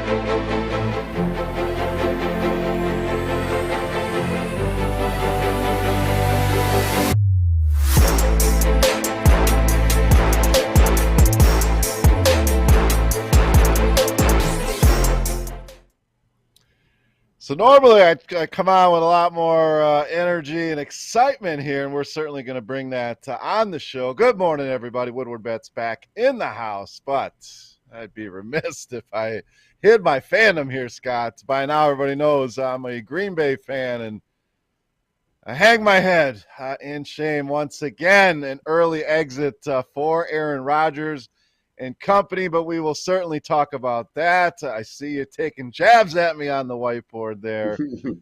So normally I come on with a lot more energy and excitement here, and we're certainly going to bring that on the show. Good morning, everybody. Woodward Bets back in the house, but I'd be remiss if I hid my fandom here, Scott. By now, everybody knows I'm a Green Bay fan, and I hang my head in shame once again. An early exit for Aaron Rodgers and company, but we will certainly talk about that. I see you taking jabs at me on the whiteboard there.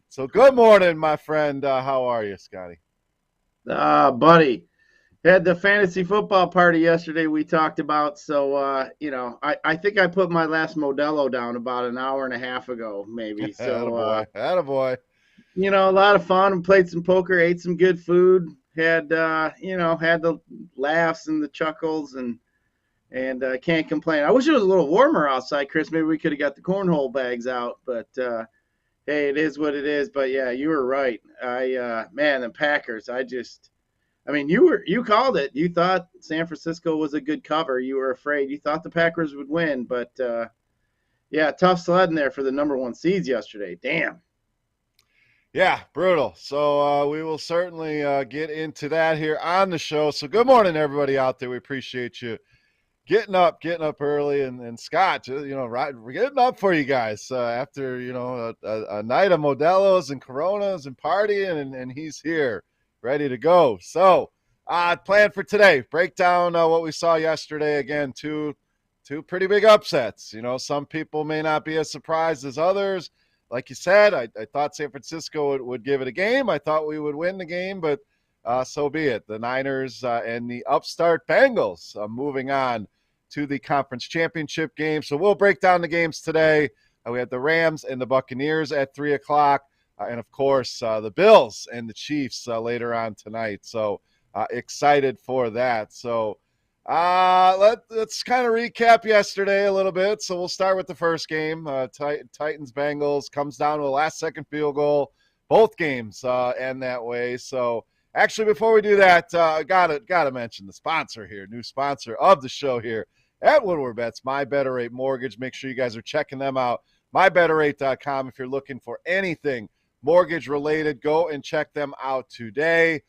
So good morning, my friend. How are you, Scotty? Buddy, had the fantasy football party yesterday we talked about. So, I think I put my last Modelo down about an hour and a half ago, maybe. So, attaboy. A lot of fun. Played some poker, ate some good food, had the laughs and the chuckles and can't complain. I wish it was a little warmer outside, Chris. Maybe we could have got the cornhole bags out, but hey, it is what it is. But yeah, you were right. The Packers. You called it. You thought San Francisco was a good cover. You were afraid. You thought the Packers would win, but tough sledding there for the number one seeds yesterday. Damn. Yeah, brutal. So we will certainly get into that here on the show. So good morning, everybody out there. We appreciate you getting up early, and Scott, we're getting up for you guys after a night of Modelo's and Coronas and partying, and he's here, ready to go. So, plan for today: break down what we saw yesterday. Again, two pretty big upsets. Some people may not be as surprised as others. Like you said, I thought San Francisco would give it a game. I thought we would win the game, but so be it. The Niners and the upstart Bengals moving on to the conference championship game. So we'll break down the games today. We have the Rams and the Buccaneers at 3 o'clock. And, of course, the Bills and the Chiefs later on tonight. So excited for that. So let's kind of recap yesterday a little bit. So we'll start with the first game. Titans-Bengals comes down to a last-second field goal. Both games end that way. So actually, before we do that, gotta mention the sponsor here, new sponsor of the show here at Woodward Bets, My Better Rate Mortgage. Make sure you guys are checking them out. MyBetterRate.com. If you're looking for anything mortgage related, go and check them out today.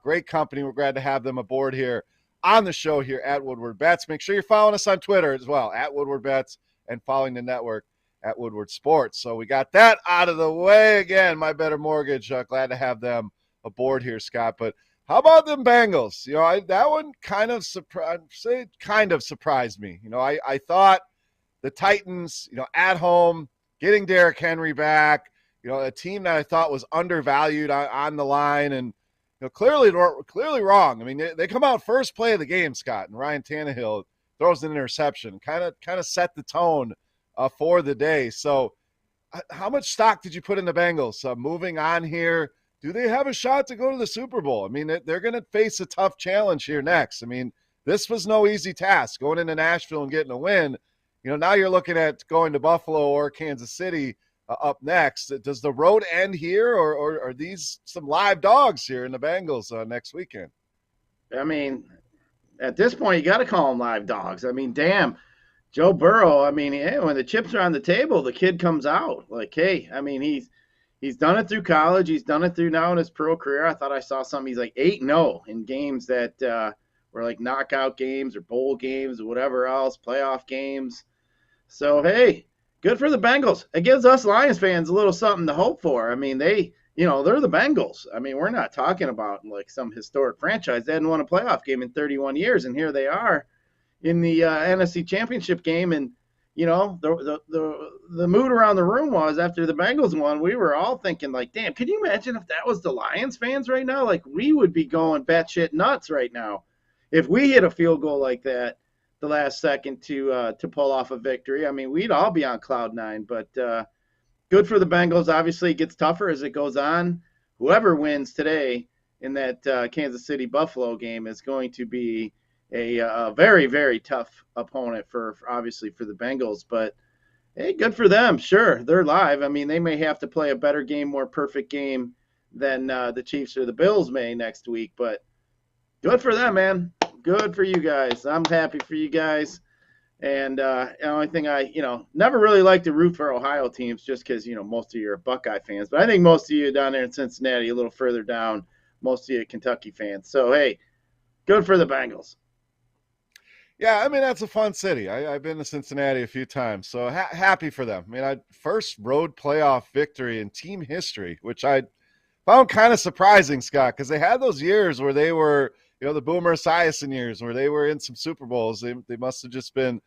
Great company. We're glad to have them aboard here on the show here at Woodward Bets. Make sure you're following us on Twitter as well, at Woodward Bets, and following the network at Woodward Sports. So we got that out of the way. Again, My Better Mortgage, glad to have them aboard here, Scott. But how about them Bengals? That one kind of surprised me. I thought the Titans, at home, getting Derrick Henry back, a team that I thought was undervalued on the line, and clearly wrong. I mean, they come out first play of the game, Scott, and Ryan Tannehill throws an interception, kind of set the tone for the day. So, how much stock did you put in the Bengals moving on here? Do they have a shot to go to the Super Bowl? I mean, they're going to face a tough challenge here next. I mean, this was no easy task, going into Nashville and getting a win. Now you're looking at going to Buffalo or Kansas City up next. Does the road end here, or are these some live dogs here in the Bengals next weekend? I mean, at this point, you got to call them live dogs. I mean, damn, Joe Burrow, when the chips are on the table, the kid comes out. Like, hey, he's done it through college. He's done it through now in his pro career. I thought I saw something. He's like 8-0 in games that were like knockout games or bowl games or whatever else, playoff games. So, hey, good for the Bengals. It gives us Lions fans a little something to hope for. I mean, they're the Bengals. I mean, we're not talking about like some historic franchise. They hadn't won a playoff game in 31 years, and here they are in the NFC Championship game. And the mood around the room was after the Bengals won, we were all thinking like, damn, can you imagine if that was the Lions fans right now? Like, we would be going batshit nuts right now if we hit a field goal like that the last second to pull off a victory. I mean, we'd all be on cloud nine. But good for the Bengals. Obviously, it gets tougher as it goes on. Whoever wins today in that Kansas City-Buffalo game is going to be a very, very tough opponent for obviously for the Bengals. But Hey, good for them. Sure, they're live. I mean, they may have to play a better game, more perfect game than the Chiefs or the Bills may next week, but good for them, man. Good for you guys. I'm happy for you guys. And the only thing never really liked to root for Ohio teams just because, most of you are Buckeye fans. But I think most of you down there in Cincinnati, a little further down, most of you Kentucky fans. So, hey, good for the Bengals. Yeah, I mean, that's a fun city. I've been to Cincinnati a few times, so happy for them. I mean, first road playoff victory in team history, which I found kind of surprising, Scott, because they had those years where they were, the Boomer Esiason years where they were in some Super Bowls. They must have just been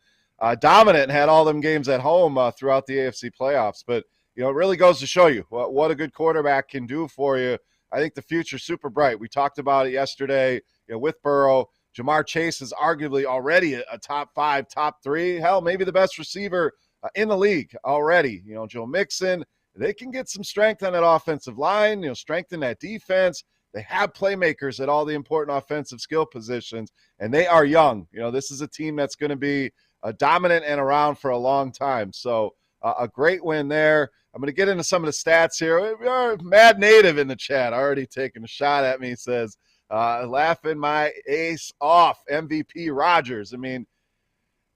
dominant and had all them games at home throughout the AFC playoffs. But, it really goes to show you what a good quarterback can do for you. I think the future's super bright. We talked about it yesterday, with Burrow. Jamar Chase is arguably already a top 5, top 3, hell, maybe the best receiver in the league already. Joe Mixon, they can get some strength on that offensive line, strengthen that defense. They have playmakers at all the important offensive skill positions, and they are young. This is a team that's going to be dominant and around for a long time. So a great win there. I'm going to get into some of the stats here. We are Mad Native in the chat already taking a shot at me. He says, laughing my ace off, MVP Rodgers. I mean,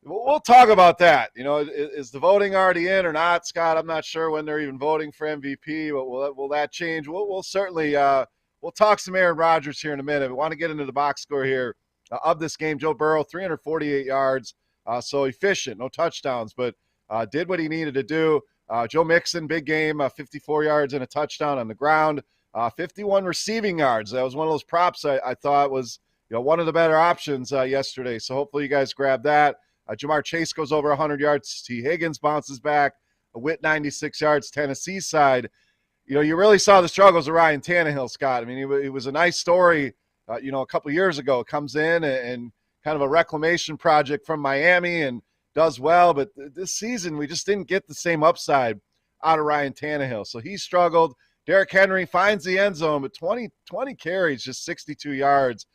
we'll talk about that. Is the voting already in or not, Scott? I'm not sure when they're even voting for MVP. But will that change? We'll certainly we'll talk some Aaron Rodgers here in a minute. We want to get into the box score here of this game. Joe Burrow, 348 yards, so efficient, no touchdowns, but did what he needed to do. Joe Mixon, big game, 54 yards and a touchdown on the ground. 51 receiving yards. That was one of those props I thought was one of the better options yesterday. So hopefully you guys grab that. Jamar Chase goes over 100 yards. T. Higgins bounces back. Witt 96 yards. Tennessee side. You really saw the struggles of Ryan Tannehill, Scott. I mean, it was a nice story. A couple years ago, comes in and kind of a reclamation project from Miami and does well. But this season, we just didn't get the same upside out of Ryan Tannehill. So he struggled. Derrick Henry finds the end zone, but 20 carries, just 62 yards.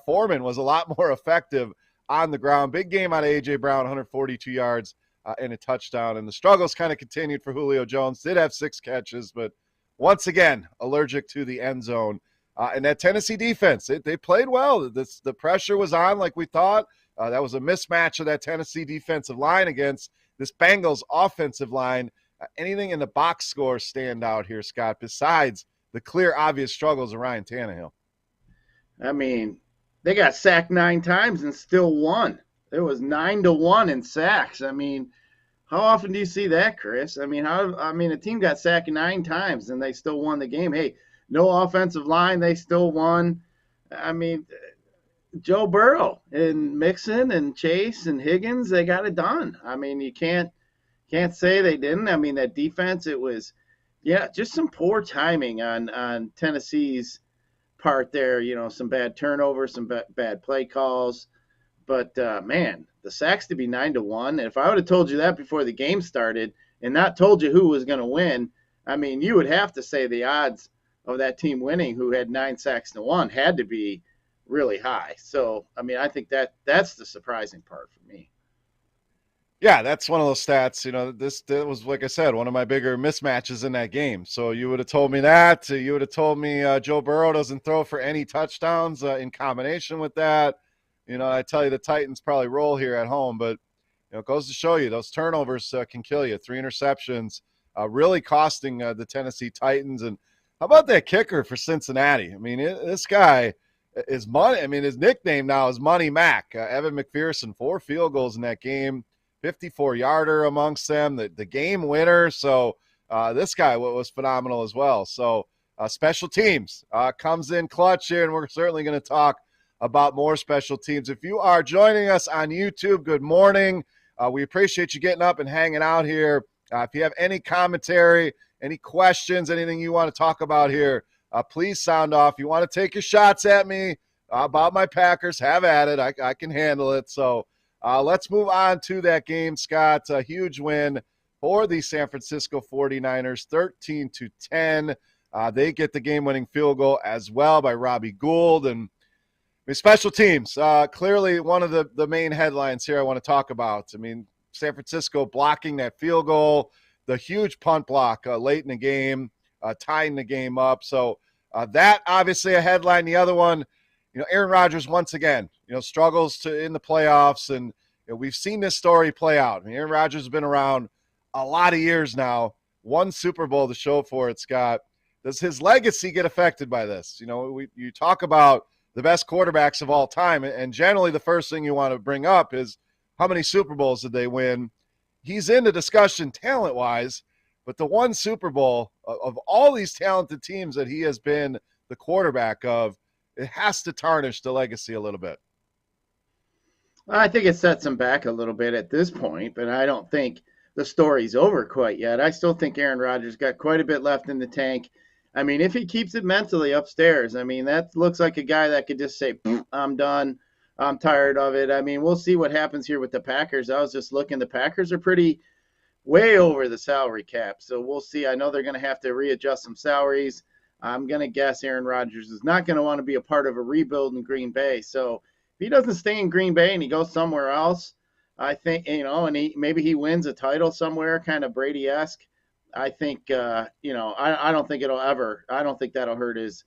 Foreman was a lot more effective on the ground. Big game out of A.J. Brown, 142 yards and a touchdown. And the struggles kind of continued for Julio Jones. Did have 6 catches, but once again, allergic to the end zone. And that Tennessee defense, they played well. The pressure was on like we thought. That was a mismatch of that Tennessee defensive line against this Bengals offensive line. Anything in the box score stand out here, Scott, besides the clear, obvious struggles of Ryan Tannehill? I mean, they got sacked 9 times and still won. It was 9-1 in sacks. I mean, how often do you see that, Chris? I mean, a team got sacked 9 times and they still won the game. Hey, no offensive line, they still won. I mean, Joe Burrow and Mixon and Chase and Higgins, they got it done. I mean, you can't say they didn't. I mean, that defense, it was, just some poor timing on Tennessee's part there. Some bad turnovers, some bad play calls. But, man, the sacks to be 9-1. And if I would have told you that before the game started and not told you who was going to win, I mean, you would have to say the odds of that team winning who had 9 sacks to 1 had to be really high. So, I mean, I think that's the surprising part for me. Yeah, that's one of those stats. That was, like I said, one of my bigger mismatches in that game. So you would have told me that. You would have told me Joe Burrow doesn't throw for any touchdowns in combination with that. I tell you, the Titans probably roll here at home, but it goes to show you those turnovers can kill you. 3 interceptions, really costing the Tennessee Titans. And how about that kicker for Cincinnati? I mean, this guy is money. I mean, his nickname now is Money Mac. Evan McPherson, 4 field goals in that game. 54-yarder amongst them, the game winner. So this guy was phenomenal as well. So special teams comes in clutch here, and we're certainly going to talk about more special teams. If you are joining us on YouTube, good morning. We appreciate you getting up and hanging out here. If you have any commentary, any questions, anything you want to talk about here, please sound off. You want to take your shots at me about my Packers, have at it. I can handle it. So let's move on to that game, Scott. A huge win for the San Francisco 49ers, 13-10. They get the game-winning field goal as well by Robbie Gould. And special teams, clearly one of the main headlines here I want to talk about. I mean, San Francisco blocking that field goal, the huge punt block late in the game, tying the game up. So that obviously a headline. The other one, Aaron Rodgers once again, struggles in the playoffs, and we've seen this story play out. I mean, Aaron Rodgers has been around a lot of years now, one Super Bowl to show for it, Scott. Does his legacy get affected by this? You talk about the best quarterbacks of all time, and generally the first thing you want to bring up is how many Super Bowls did they win? He's in the discussion talent-wise, but the one Super Bowl of all these talented teams that he has been the quarterback of, it has to tarnish the legacy a little bit. I think it sets him back a little bit at this point, but I don't think the story's over quite yet. I still think Aaron Rodgers got quite a bit left in the tank. I mean, if he keeps it mentally upstairs, I mean, that looks like a guy that could just say, I'm done. I'm tired of it. I mean, we'll see what happens here with the Packers. I was just looking. The Packers are pretty way over the salary cap. So we'll see. I know they're going to have to readjust some salaries. I'm going to guess Aaron Rodgers is not going to want to be a part of a rebuild in Green Bay. So if he doesn't stay in Green Bay and he goes somewhere else, I think, and maybe he wins a title somewhere, kind of Brady-esque. I think, I don't think I don't think that'll hurt his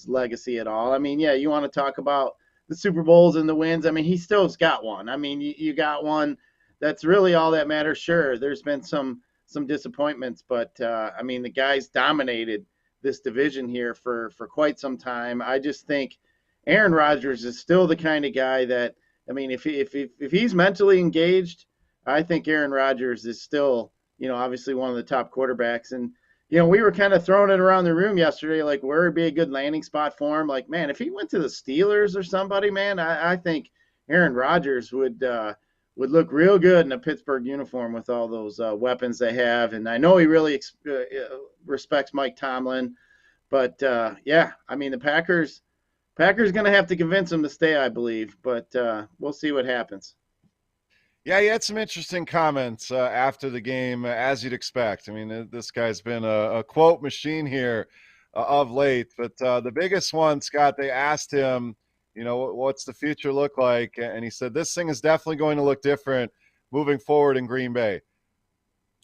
legacy at all. I mean, yeah, you want to talk about the Super Bowls and the wins. I mean, he still's got one. I mean, you got one. That's really all that matters. Sure, there's been some disappointments, but I mean, the guy's dominated this division here for quite some time. I just think Aaron Rodgers is still the kind of guy that, I mean, if he's mentally engaged, I think Aaron Rodgers is still, obviously one of the top quarterbacks. And, we were kind of throwing it around the room yesterday, like where would be a good landing spot for him. Like, man, if he went to the Steelers or somebody, man, I think Aaron Rodgers would look real good in a Pittsburgh uniform with all those weapons they have. And I know he really respects Mike Tomlin, but yeah, I mean, the Packers going to have to convince him to stay, I believe, but we'll see what happens. Yeah, he had some interesting comments after the game, as you'd expect. I mean, this guy's been a quote machine here of late. But the biggest one, Scott, they asked him, what's the future look like? And he said, this thing is definitely going to look different moving forward in Green Bay.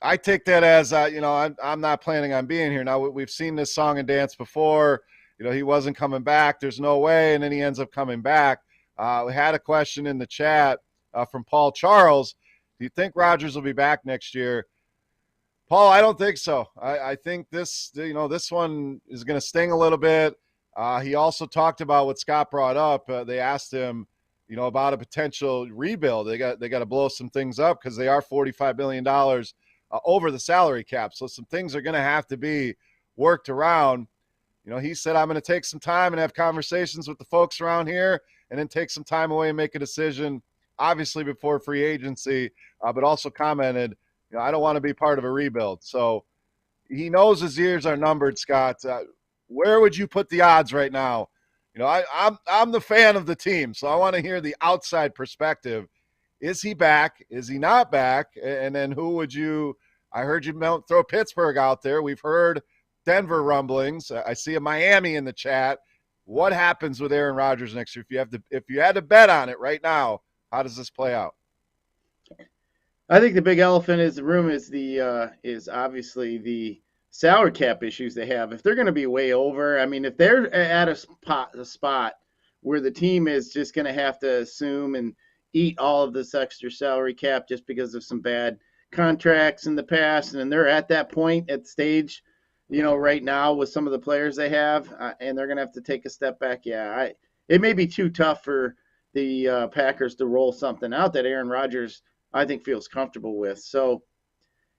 I take that as, I'm not planning on being here. Now, we've seen this song and dance before. He wasn't coming back. There's no way. And then he ends up coming back. We had a question in the chat from Paul Charles. Do you think Rodgers will be back next year? Paul, I don't think so. I think this one is going to sting a little bit. He also talked about what Scott brought up. They asked him, about a potential rebuild. They got to blow some things up because they are $45 million over the salary cap. So some things are going to have to be worked around. He said, I'm going to take some time and have conversations with the folks around here and then take some time away and make a decision, obviously before free agency, but also commented, I don't want to be part of a rebuild. So he knows his years are numbered, Scott. Where would you put the odds right now? I'm the fan of the team, so I want to hear the outside perspective. Is he back? Is he not back? And then who would you – I heard you throw Pittsburgh out there. We've heard Denver rumblings. I see a Miami in the chat. What happens with Aaron Rodgers next year? If you had to bet on it right now, how does this play out? I think the big elephant in the room is obviously the salary cap issues they have. If they're going to be way over, I mean, if they're at a spot where the team is just going to have to assume and eat all of this extra salary cap just because of some bad contracts in the past, and they're at that point at stage, right now with some of the players they have, and they're going to have to take a step back. Yeah, it may be too tough for the Packers to roll something out that Aaron Rodgers, I think, feels comfortable with. So,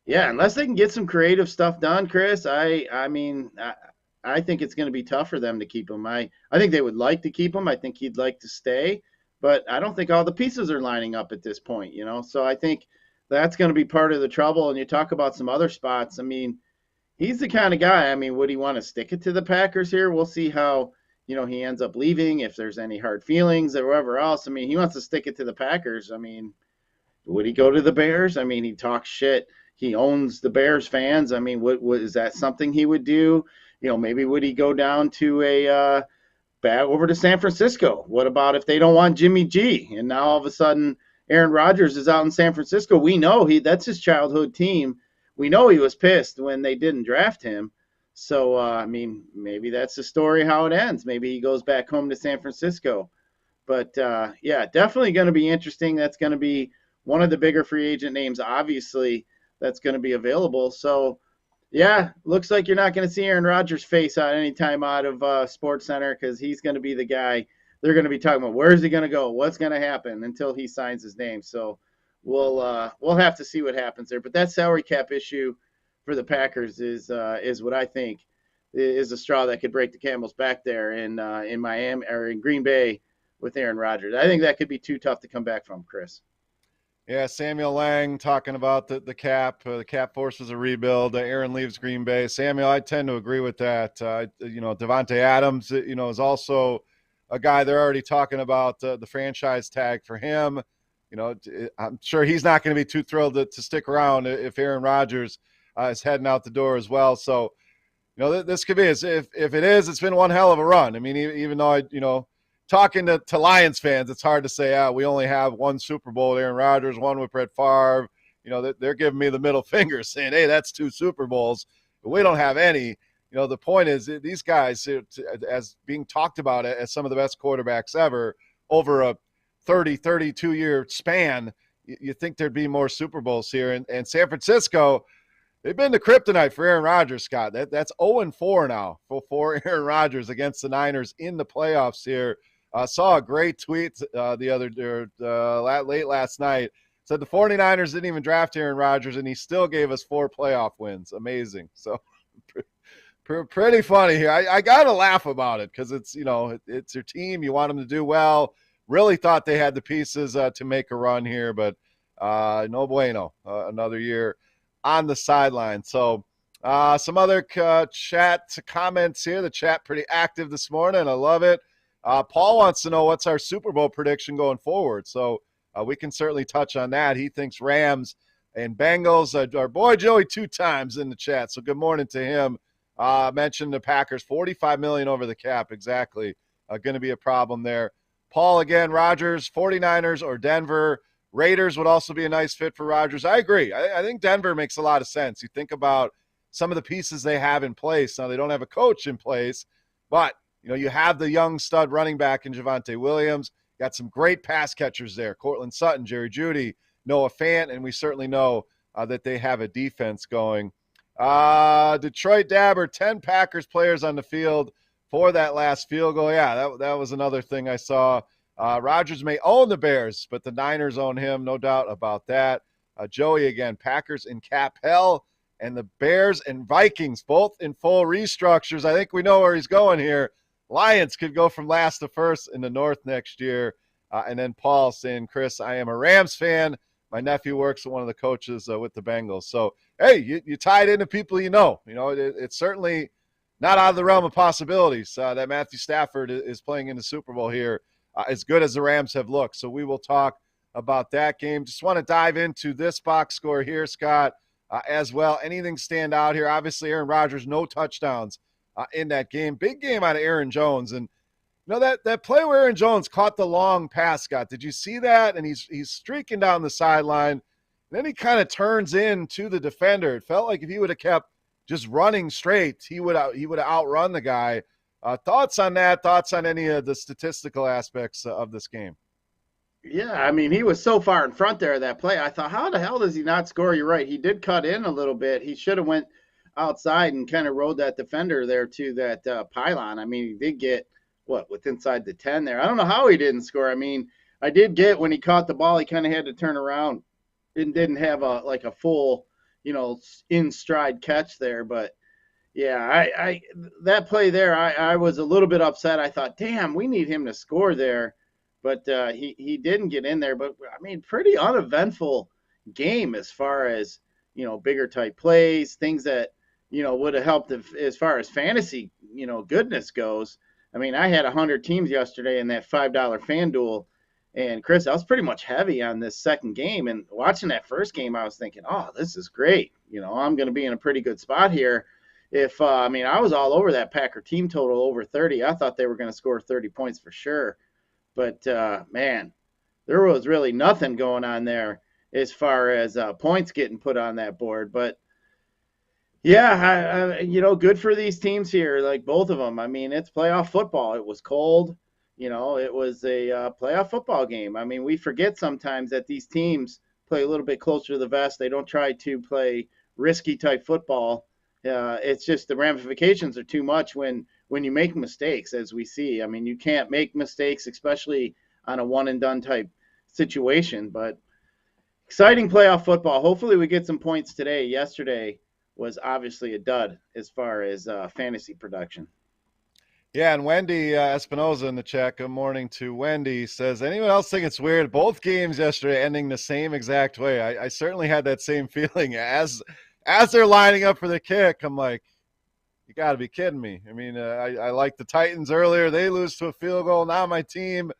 yeah, unless they can get some creative stuff done, Chris, I mean, I think it's going to be tough for them to keep him. I think they would like to keep him. I think he'd like to stay, but I don't think all the pieces are lining up at this point, So I think that's going to be part of the trouble. And you talk about some other spots. I mean, he's the kind of guy, I mean, would he want to stick it to the Packers here? We'll see how, he ends up leaving, if there's any hard feelings or whatever else. I mean, he wants to stick it to the Packers. I mean, would he go to the Bears? I mean, he talks shit. He owns the Bears fans. I mean, what is that something he would do? Maybe would he go down to back over to San Francisco? What about if they don't want Jimmy G? And now all of a sudden, Aaron Rodgers is out in San Francisco. We know that's his childhood team. We know he was pissed when they didn't draft him. So, I mean, maybe that's the story how it ends. Maybe he goes back home to San Francisco. But yeah, definitely going to be interesting. That's going to be one of the bigger free agent names, obviously, that's going to be available. So, yeah, looks like you're not going to see Aaron Rodgers' face out anytime out of Sports Center because he's going to be the guy they're going to be talking about. Where's he going to go? What's going to happen until he signs his name? So we'll have to see what happens there. But that salary cap issue for the Packers is what I think is a straw that could break the camel's back there in Miami or in Green Bay with Aaron Rodgers. I think that could be too tough to come back from, Chris. Yeah, Samuel Lang talking about the cap. The cap forces a rebuild. Aaron leaves Green Bay. Samuel, I tend to agree with that. Devontae Adams, is also a guy they're already talking about the franchise tag for him. I'm sure he's not going to be too thrilled to stick around if Aaron Rodgers is heading out the door as well. So, this could be if it is, it's been one hell of a run. I mean, even though talking to Lions fans, it's hard to say, we only have one Super Bowl with Aaron Rodgers, one with Brett Favre. They're giving me the middle finger saying, hey, that's 2 Super Bowls. But we don't have any. The point is these guys, as being talked about as some of the best quarterbacks ever over a 32-year span, you think there'd be more Super Bowls here. And San Francisco, they've been the kryptonite for Aaron Rodgers, Scott. That's 0-4 now for Aaron Rodgers against the Niners in the playoffs here. Saw a great tweet late last night. Said the 49ers didn't even draft Aaron Rodgers, and he still gave us 4 playoff wins. Amazing. So pretty funny here. I got to laugh about it because it's your team. You want them to do well. Really thought they had the pieces to make a run here, but no bueno. Another year on the sideline. So some other chat comments here. The chat pretty active this morning. I love it. Paul wants to know what's our Super Bowl prediction going forward. So we can certainly touch on that. He thinks Rams and Bengals. Our boy Joey 2 times in the chat. So good morning to him. Mentioned the Packers, $45 million over the cap. Exactly. Going to be a problem there. Paul again, Rodgers, 49ers or Denver. Raiders would also be a nice fit for Rodgers. I agree. I think Denver makes a lot of sense. You think about some of the pieces they have in place. Now, they don't have a coach in place, but you have the young stud running back in Javonte Williams. Got some great pass catchers there. Cortland Sutton, Jerry Jeudy, Noah Fant, and we certainly know that they have a defense going. Detroit Dabber, 10 Packers players on the field for that last field goal. Yeah, that was another thing I saw. Rodgers may own the Bears, but the Niners own him, no doubt about that. Joey again, Packers in cap hell, and the Bears and Vikings both in full restructures. I think we know where he's going here. Lions could go from last to first in the North next year. And then Paul saying, Chris, I am a Rams fan. My nephew works with one of the coaches with the Bengals. So, hey, you tied into people it's certainly not out of the realm of possibilities that Matthew Stafford is playing in the Super Bowl here, as good as the Rams have looked. So we will talk about that game. Just want to dive into this box score here, Scott, as well. Anything stand out here? Obviously, Aaron Rodgers, no touchdowns in that game. Big game out of Aaron Jones. And that play where Aaron Jones caught the long pass, Scott, did you see that? And he's streaking down the sideline. And then he kind of turns in to the defender. It felt like if he would have kept just running straight, he would have outrun the guy. Thoughts on that? Thoughts on any of the statistical aspects of this game? Yeah, I mean, he was so far in front there of that play. I thought, how the hell does he not score? You're right. He did cut in a little bit. He should have went outside and kind of rode that defender there to that pylon. I mean, he did get, with inside the 10 there. I don't know how he didn't score. I mean, I did get when he caught the ball, he kind of had to turn around and didn't have a full, in stride catch there. But, yeah, I that play there, I was a little bit upset. I thought, damn, we need him to score there. But he didn't get in there. But, I mean, pretty uneventful game as far as, bigger type plays, things that, would have helped as far as fantasy, goodness goes. I mean, I had 100 teams yesterday in that $5 FanDuel. And, Chris, I was pretty much heavy on this second game. And watching that first game, I was thinking, oh, this is great. I'm going to be in a pretty good spot here. I was all over that Packer team total over 30. I thought they were going to score 30 points for sure. But, man, there was really nothing going on there as far as points getting put on that board. But yeah, good for these teams here, like both of them. I mean, it's playoff football. It was cold. It was a playoff football game. I mean, we forget sometimes that these teams play a little bit closer to the vest. They don't try to play risky type football. It's just the ramifications are too much when you make mistakes, as we see. I mean, you can't make mistakes, especially on a one and done type situation. But exciting playoff football. Hopefully, we get some points today. Yesterday was obviously a dud as far as fantasy production. Yeah, and Wendy Espinoza in the chat, good morning to Wendy, says, anyone else think it's weird? Both games yesterday ending the same exact way. I certainly had that same feeling. As they're lining up for the kick, I'm like, you got to be kidding me. I mean, I like the Titans earlier. They lose to a field goal. Now my team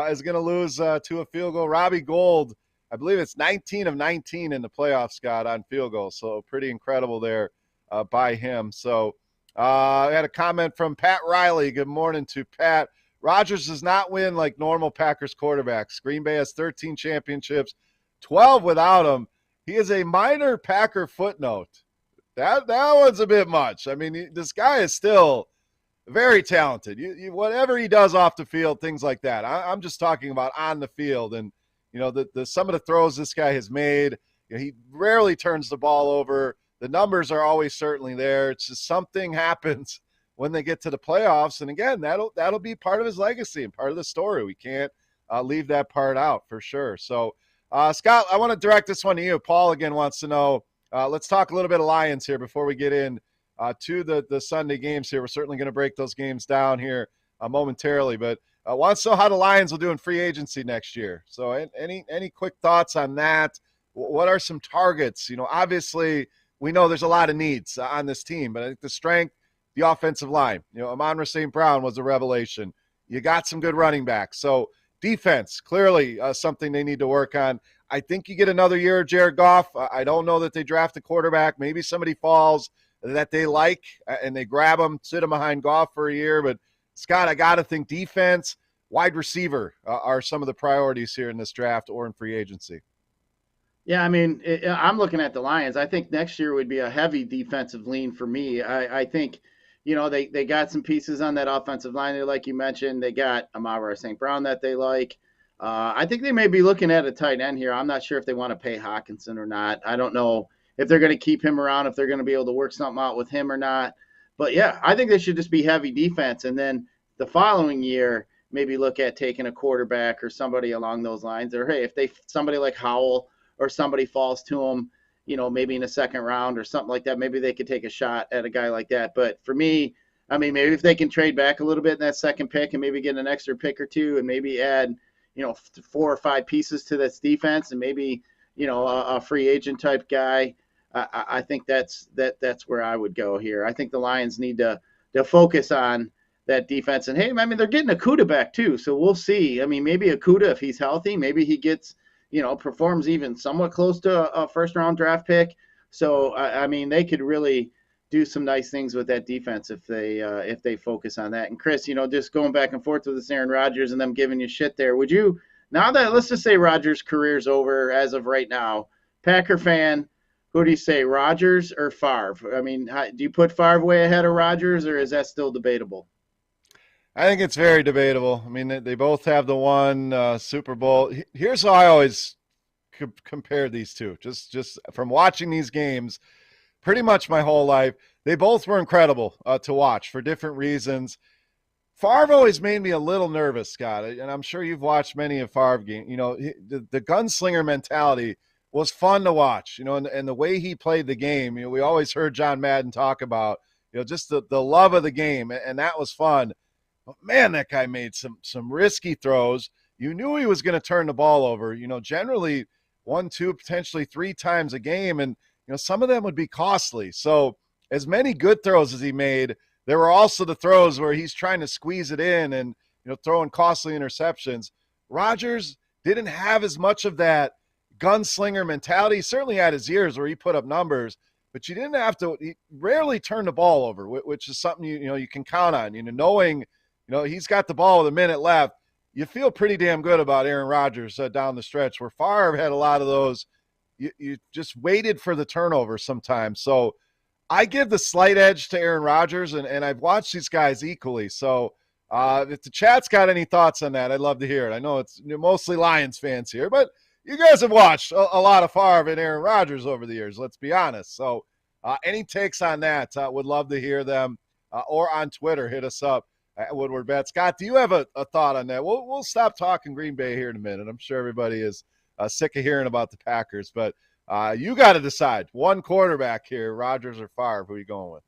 is going to lose to a field goal. Robbie Gould, I believe it's 19 of 19 in the playoffs, Scott, on field goals. So pretty incredible there by him. So I had a comment from Pat Riley. Good morning to Pat. Rodgers does not win like normal Packers quarterbacks. Green Bay has 13 championships, 12 without him. He is a minor Packer footnote. That one's a bit much. I mean, this guy is still very talented. You whatever he does off the field, things like that. I'm just talking about on the field, and the some of the throws this guy has made. He rarely turns the ball over. The numbers are always certainly there. It's just something happens when they get to the playoffs, and again, that'll be part of his legacy and part of the story. We can't leave that part out for sure. So, Scott, I want to direct this one to you. Paul again wants to know. Let's talk a little bit of Lions here before we get in to the Sunday games here. We're certainly going to break those games down here momentarily, but wants to know how the Lions will do in free agency next year. So any quick thoughts on that? What are some targets? Obviously we know there's a lot of needs on this team, but I think the strength, the offensive line. Amon-Ra St. Brown was a revelation. You got some good running backs. So defense, clearly something they need to work on. I think you get another year of Jared Goff. I don't know that they draft a quarterback. Maybe somebody falls that they like and they grab him, sit him behind Goff for a year. But, Scott, I got to think defense, wide receiver are some of the priorities here in this draft or in free agency. Yeah, I mean, I'm looking at the Lions. I think next year would be a heavy defensive lean for me. I think, they got some pieces on that offensive line there, like you mentioned. They got Amon-Ra St. Brown that they like. I think they may be looking at a tight end here. I'm not sure if they want to pay Hockenson or not. I don't know if they're going to keep him around, if they're going to be able to work something out with him or not. But, yeah, I think they should just be heavy defense. And then the following year, maybe look at taking a quarterback or somebody along those lines. Or, hey, if somebody like Howell or somebody falls to them, maybe in a second round or something like that, maybe they could take a shot at a guy like that. But for me, I mean, maybe if they can trade back a little bit in that second pick and maybe get an extra pick or two and maybe add – 4 or 5 pieces to this defense and maybe, a free agent type guy. I think that's where I would go here. I think the Lions need to focus on that defense. And, hey, I mean, they're getting Okudah back too, so we'll see. I mean, maybe Okudah, if he's healthy, maybe he gets, performs even somewhat close to a first-round draft pick. So, I mean, they could really do some nice things with that defense if they focus on that. And Chris, just going back and forth with this Aaron Rodgers and them giving you shit there, would you, now that, let's just say Rodgers' career's over as of right now, Packer fan, who do you say, Rodgers or Favre? I mean, do you put Favre way ahead of Rodgers, or is that still debatable? I think it's very debatable. I mean, they both have the one Super Bowl. Here's how I always compare these two, just from watching these games pretty much my whole life. They both were incredible to watch for different reasons. Favre always made me a little nervous, Scott, and I'm sure you've watched many of Favre games. The gunslinger mentality was fun to watch, and the way he played the game. We always heard John Madden talk about, just the love of the game, and that was fun. But, man, that guy made some risky throws. You knew he was going to turn the ball over, generally 1, 2, potentially 3 times a game, and some of them would be costly. So as many good throws as he made, there were also the throws where he's trying to squeeze it in and, throwing costly interceptions. Rodgers didn't have as much of that gunslinger mentality. He certainly had his years where he put up numbers, but he rarely turned the ball over, which is something, you can count on, knowing, he's got the ball with a minute left. you feel pretty damn good about Aaron Rodgers down the stretch, where Favre had a lot of those. You just waited for the turnover sometimes. So I give the slight edge to Aaron Rodgers, and I've watched these guys equally. So if the chat's got any thoughts on that, I'd love to hear it. I know it's mostly Lions fans here, but you guys have watched a lot of Favre and Aaron Rodgers over the years, let's be honest. So any takes on that, would love to hear them. Or on Twitter, hit us up at Woodward Bets. Scott, do you have a thought on that? We'll stop talking Green Bay here in a minute. I'm sure everybody is sick of hearing about the Packers, but you got to decide. One quarterback here, Rodgers or Favre. Who are you going with?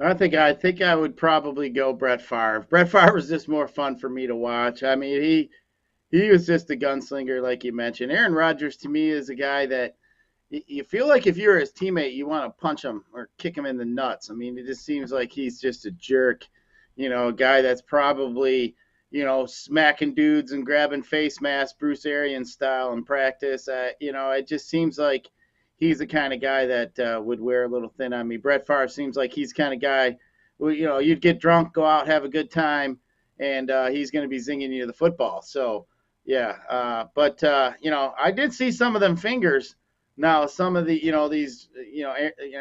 I think I would probably go Brett Favre. Brett Favre was just more fun for me to watch. I mean, he was just a gunslinger, like you mentioned. Aaron Rodgers, to me, is a guy that you feel like if you're his teammate, you want to punch him or kick him in the nuts. I mean, it just seems like he's just a jerk, a guy that's probably, smacking dudes and grabbing face masks, Bruce Arians style in practice. It just seems like he's the kind of guy that would wear a little thin on me. Brett Favre seems like he's the kind of guy, you'd get drunk, go out, have a good time, and he's going to be zinging you the football. So, yeah. But I did see some of them fingers. Now, some of the, these,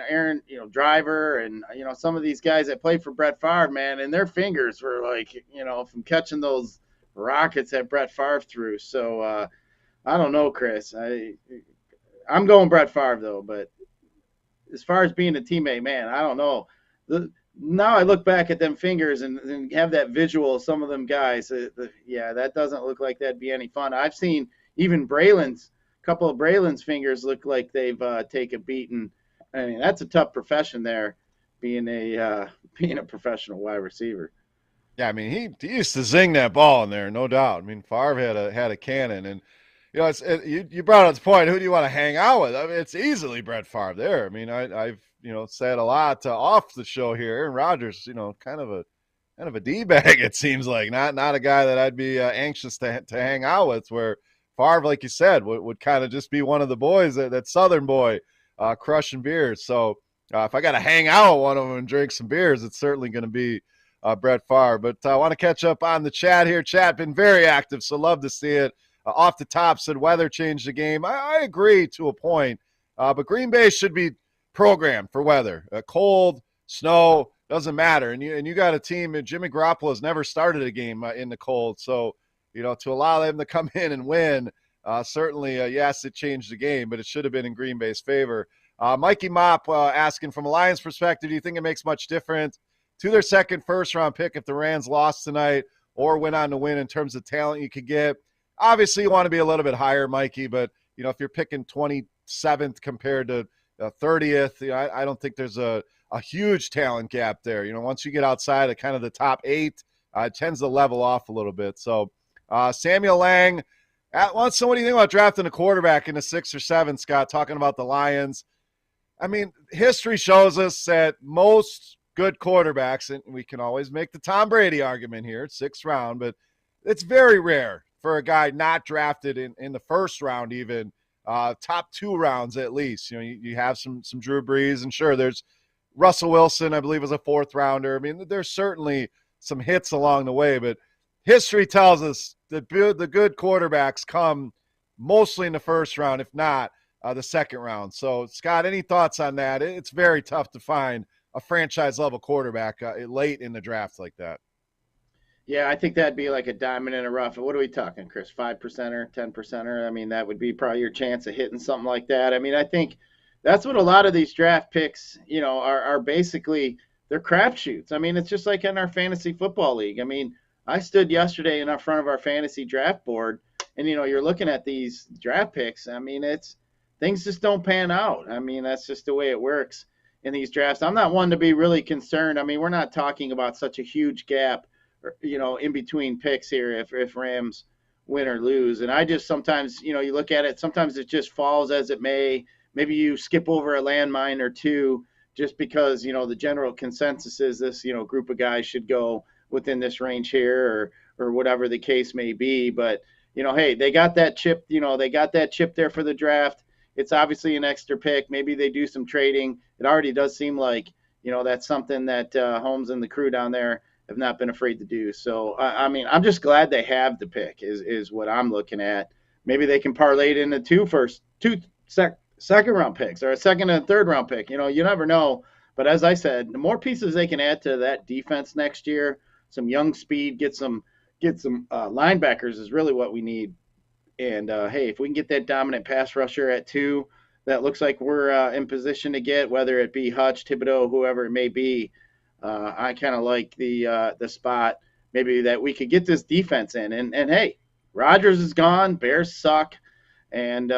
Aaron, Driver and, some of these guys that played for Brett Favre, man, and their fingers were like, from catching those rockets that Brett Favre threw. So, I don't know, Chris. I'm going Brett Favre, though. But as far as being a teammate, man, I don't know. Now I look back at them fingers and have that visual of some of them guys. That doesn't look like that'd be any fun. I've seen even couple of Braylon's fingers look like they've taken a beating. I mean, that's a tough profession there, being a professional wide receiver. Yeah, I mean, he used to zing that ball in there, no doubt. I mean, Favre had a cannon, and you brought up the point. Who do you want to hang out with? I mean, it's easily Brett Favre there. I mean, I've said a lot off the show here. Aaron Rodgers, kind of a d-bag. It seems like not a guy that I'd be anxious to hang out with. Where Favre, like you said, would kind of just be one of the boys, that Southern boy, crushing beers. So if I got to hang out with one of them and drink some beers, it's certainly going to be Brett Favre. But I want to catch up on the chat here. Chat been very active, so love to see it. Off the top, said weather changed the game. I agree to a point, but Green Bay should be programmed for weather. Cold, snow, doesn't matter. And you got a team, Jimmy Garoppolo has never started a game in the cold, so to allow them to come in and win, certainly, yes, it changed the game, but it should have been in Green Bay's favor. Mikey Mop asking, from a Lions perspective, do you think it makes much difference to their second first-round pick if the Rams lost tonight or went on to win in terms of talent you could get? Obviously, you want to be a little bit higher, Mikey, but, if you're picking 27th compared to 30th, I don't think there's a huge talent gap there. Once you get outside of kind of the top 8, it tends to level off a little bit. So, Samuel Lang, what do you think about drafting a quarterback in the 6th or 7th, Scott, talking about the Lions? I mean, history shows us that most good quarterbacks, and we can always make the Tom Brady argument here, 6th round, but it's very rare for a guy not drafted in the first round, even top 2 rounds at least. You have some Drew Brees, and sure, there's Russell Wilson, I believe, was a 4th rounder. I mean, there's certainly some hits along the way, but history tells us that the good quarterbacks come mostly in the first round, if not the 2nd round. So, Scott, any thoughts on that? It's very tough to find a franchise-level quarterback late in the draft like that. Yeah, I think that'd be like a diamond in a rough. What are we talking, Chris? 5%er, 10%er? I mean, that would be probably your chance of hitting something like that. I mean, I think that's what a lot of these draft picks, are basically, they're crapshoots. I mean, it's just like in our fantasy football league. I mean, I stood yesterday in front of our fantasy draft board, and, you're looking at these draft picks. I mean, things just don't pan out. I mean, that's just the way it works in these drafts. I'm not one to be really concerned. I mean, we're not talking about such a huge gap, in between picks here if Rams win or lose. And I just sometimes, you look at it, sometimes it just falls as it may. Maybe you skip over a landmine or two just because, the general consensus is this, group of guys should go within this range here or whatever the case may be. But, hey, they got that chip, there for the draft. It's obviously an extra pick. Maybe they do some trading. It already does seem like, that's something that Holmes and the crew down there have not been afraid to do. So I mean, I'm just glad they have the pick. Is what I'm looking at. Maybe they can parlay it into two second round picks or a second and third round pick. You never know. But as I said, the more pieces they can add to that defense next year, some young speed, get some linebackers is really what we need. And hey, if we can get that dominant pass rusher at 2, that looks like we're in position to get, whether it be Hutch, Thibodeau, whoever it may be. I kind of like the spot maybe that we could get this defense in. And hey, Rodgers is gone. Bears suck, and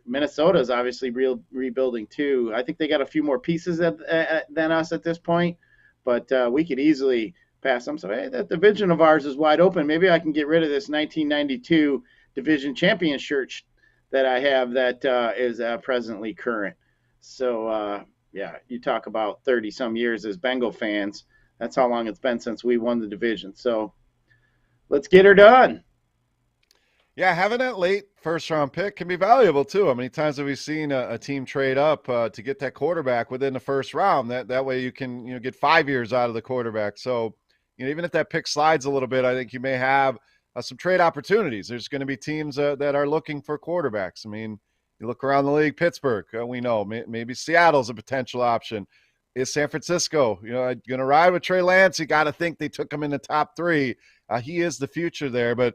Minnesota is obviously rebuilding too. I think they got a few more pieces than us at this point, but we could easily pass them. So hey, that division of ours is wide open. Maybe I can get rid of this 1992 division champion shirt that I have that is presently current. So yeah, you talk about 30 some years as Bengal fans. That's how long it's been since we won the division. So let's get her done. Yeah, having that late first-round pick can be valuable too. How many times have we seen a team trade up to get that quarterback within the first round? That way you can get 5 years out of the quarterback. So even if that pick slides a little bit, I think you may have some trade opportunities. There's going to be teams that are looking for quarterbacks. I mean, you look around the league, Pittsburgh, we know maybe Seattle's a potential option. Is San Francisco, going to ride with Trey Lance? You got to think they took him in the top 3. He is the future there, but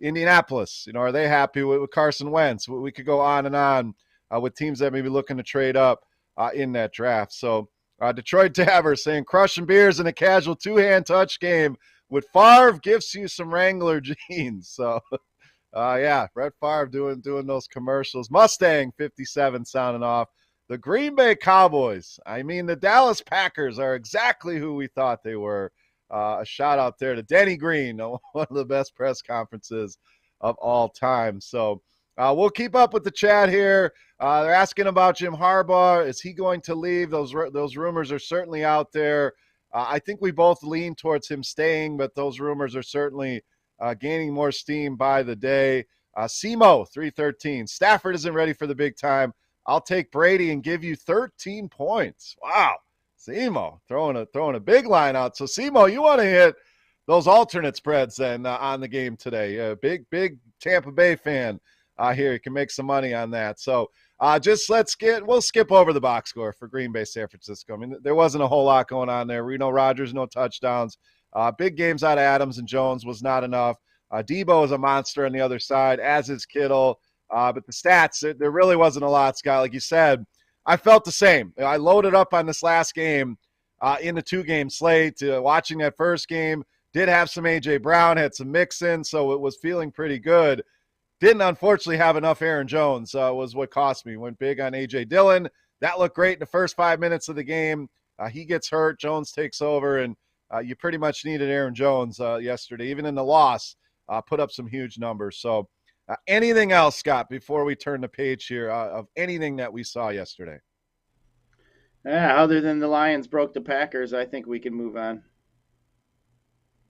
Indianapolis, are they happy with Carson Wentz? We could go on and on with teams that may be looking to trade up in that draft. So Detroit Dabber saying crushing beers in a casual 2-hand touch game with Favre gives you some Wrangler jeans. So yeah, Brett Favre doing those commercials. Mustang 57 sounding off. The Green Bay Cowboys. I mean, the Dallas Packers are exactly who we thought they were. A shout out there to Denny Green, one of the best press conferences of all time. So we'll keep up with the chat here. They're asking about Jim Harbaugh. Is he going to leave? Those rumors are certainly out there. I think we both lean towards him staying, but those rumors are certainly gaining more steam by the day. Simo 313. Stafford isn't ready for the big time. I'll take Brady and give you 13 points. Wow. Simo throwing a big line out. So, Simo, you want to hit those alternate spreads then on the game today. Big Tampa Bay fan here. You can make some money on that. So, we'll skip over the box score for Green Bay, San Francisco. I mean, there wasn't a whole lot going on there. We know Rodgers, no touchdowns. Big games out of Adams and Jones was not enough. Debo is a monster on the other side, as is Kittle. But the stats, there really wasn't a lot, Scott. Like you said, I felt the same. I loaded up on this last game in the 2-game slate. Watching that first game, did have some A.J. Brown, had some Mixon, so it was feeling pretty good. Didn't, unfortunately, have enough Aaron Jones was what cost me. Went big on A.J. Dillon. That looked great in the first 5 minutes of the game. He gets hurt. Jones takes over, and you pretty much needed Aaron Jones yesterday. Even in the loss, put up some huge numbers. So, anything else, Scott, before we turn the page here of anything that we saw yesterday? Yeah, other than the Lions broke the Packers, I think we can move on.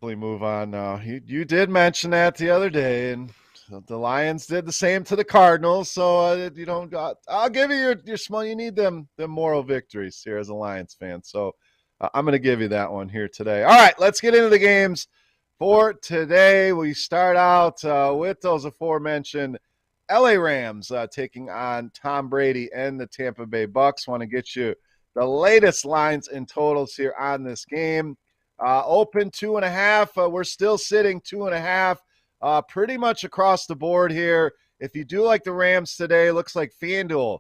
Move on now. You did mention that the other day, and the Lions did the same to the Cardinals. So I'll give you your small. You need them moral victories here as a Lions fan. So I'm going to give you that one here today. All right, let's get into the games for today. We start out with those aforementioned LA Rams taking on Tom Brady and the Tampa Bay Bucks. Want to get you the latest lines and totals here on this game. Open 2.5. We're still sitting 2.5 pretty much across the board here. If you do like the Rams today, looks like FanDuel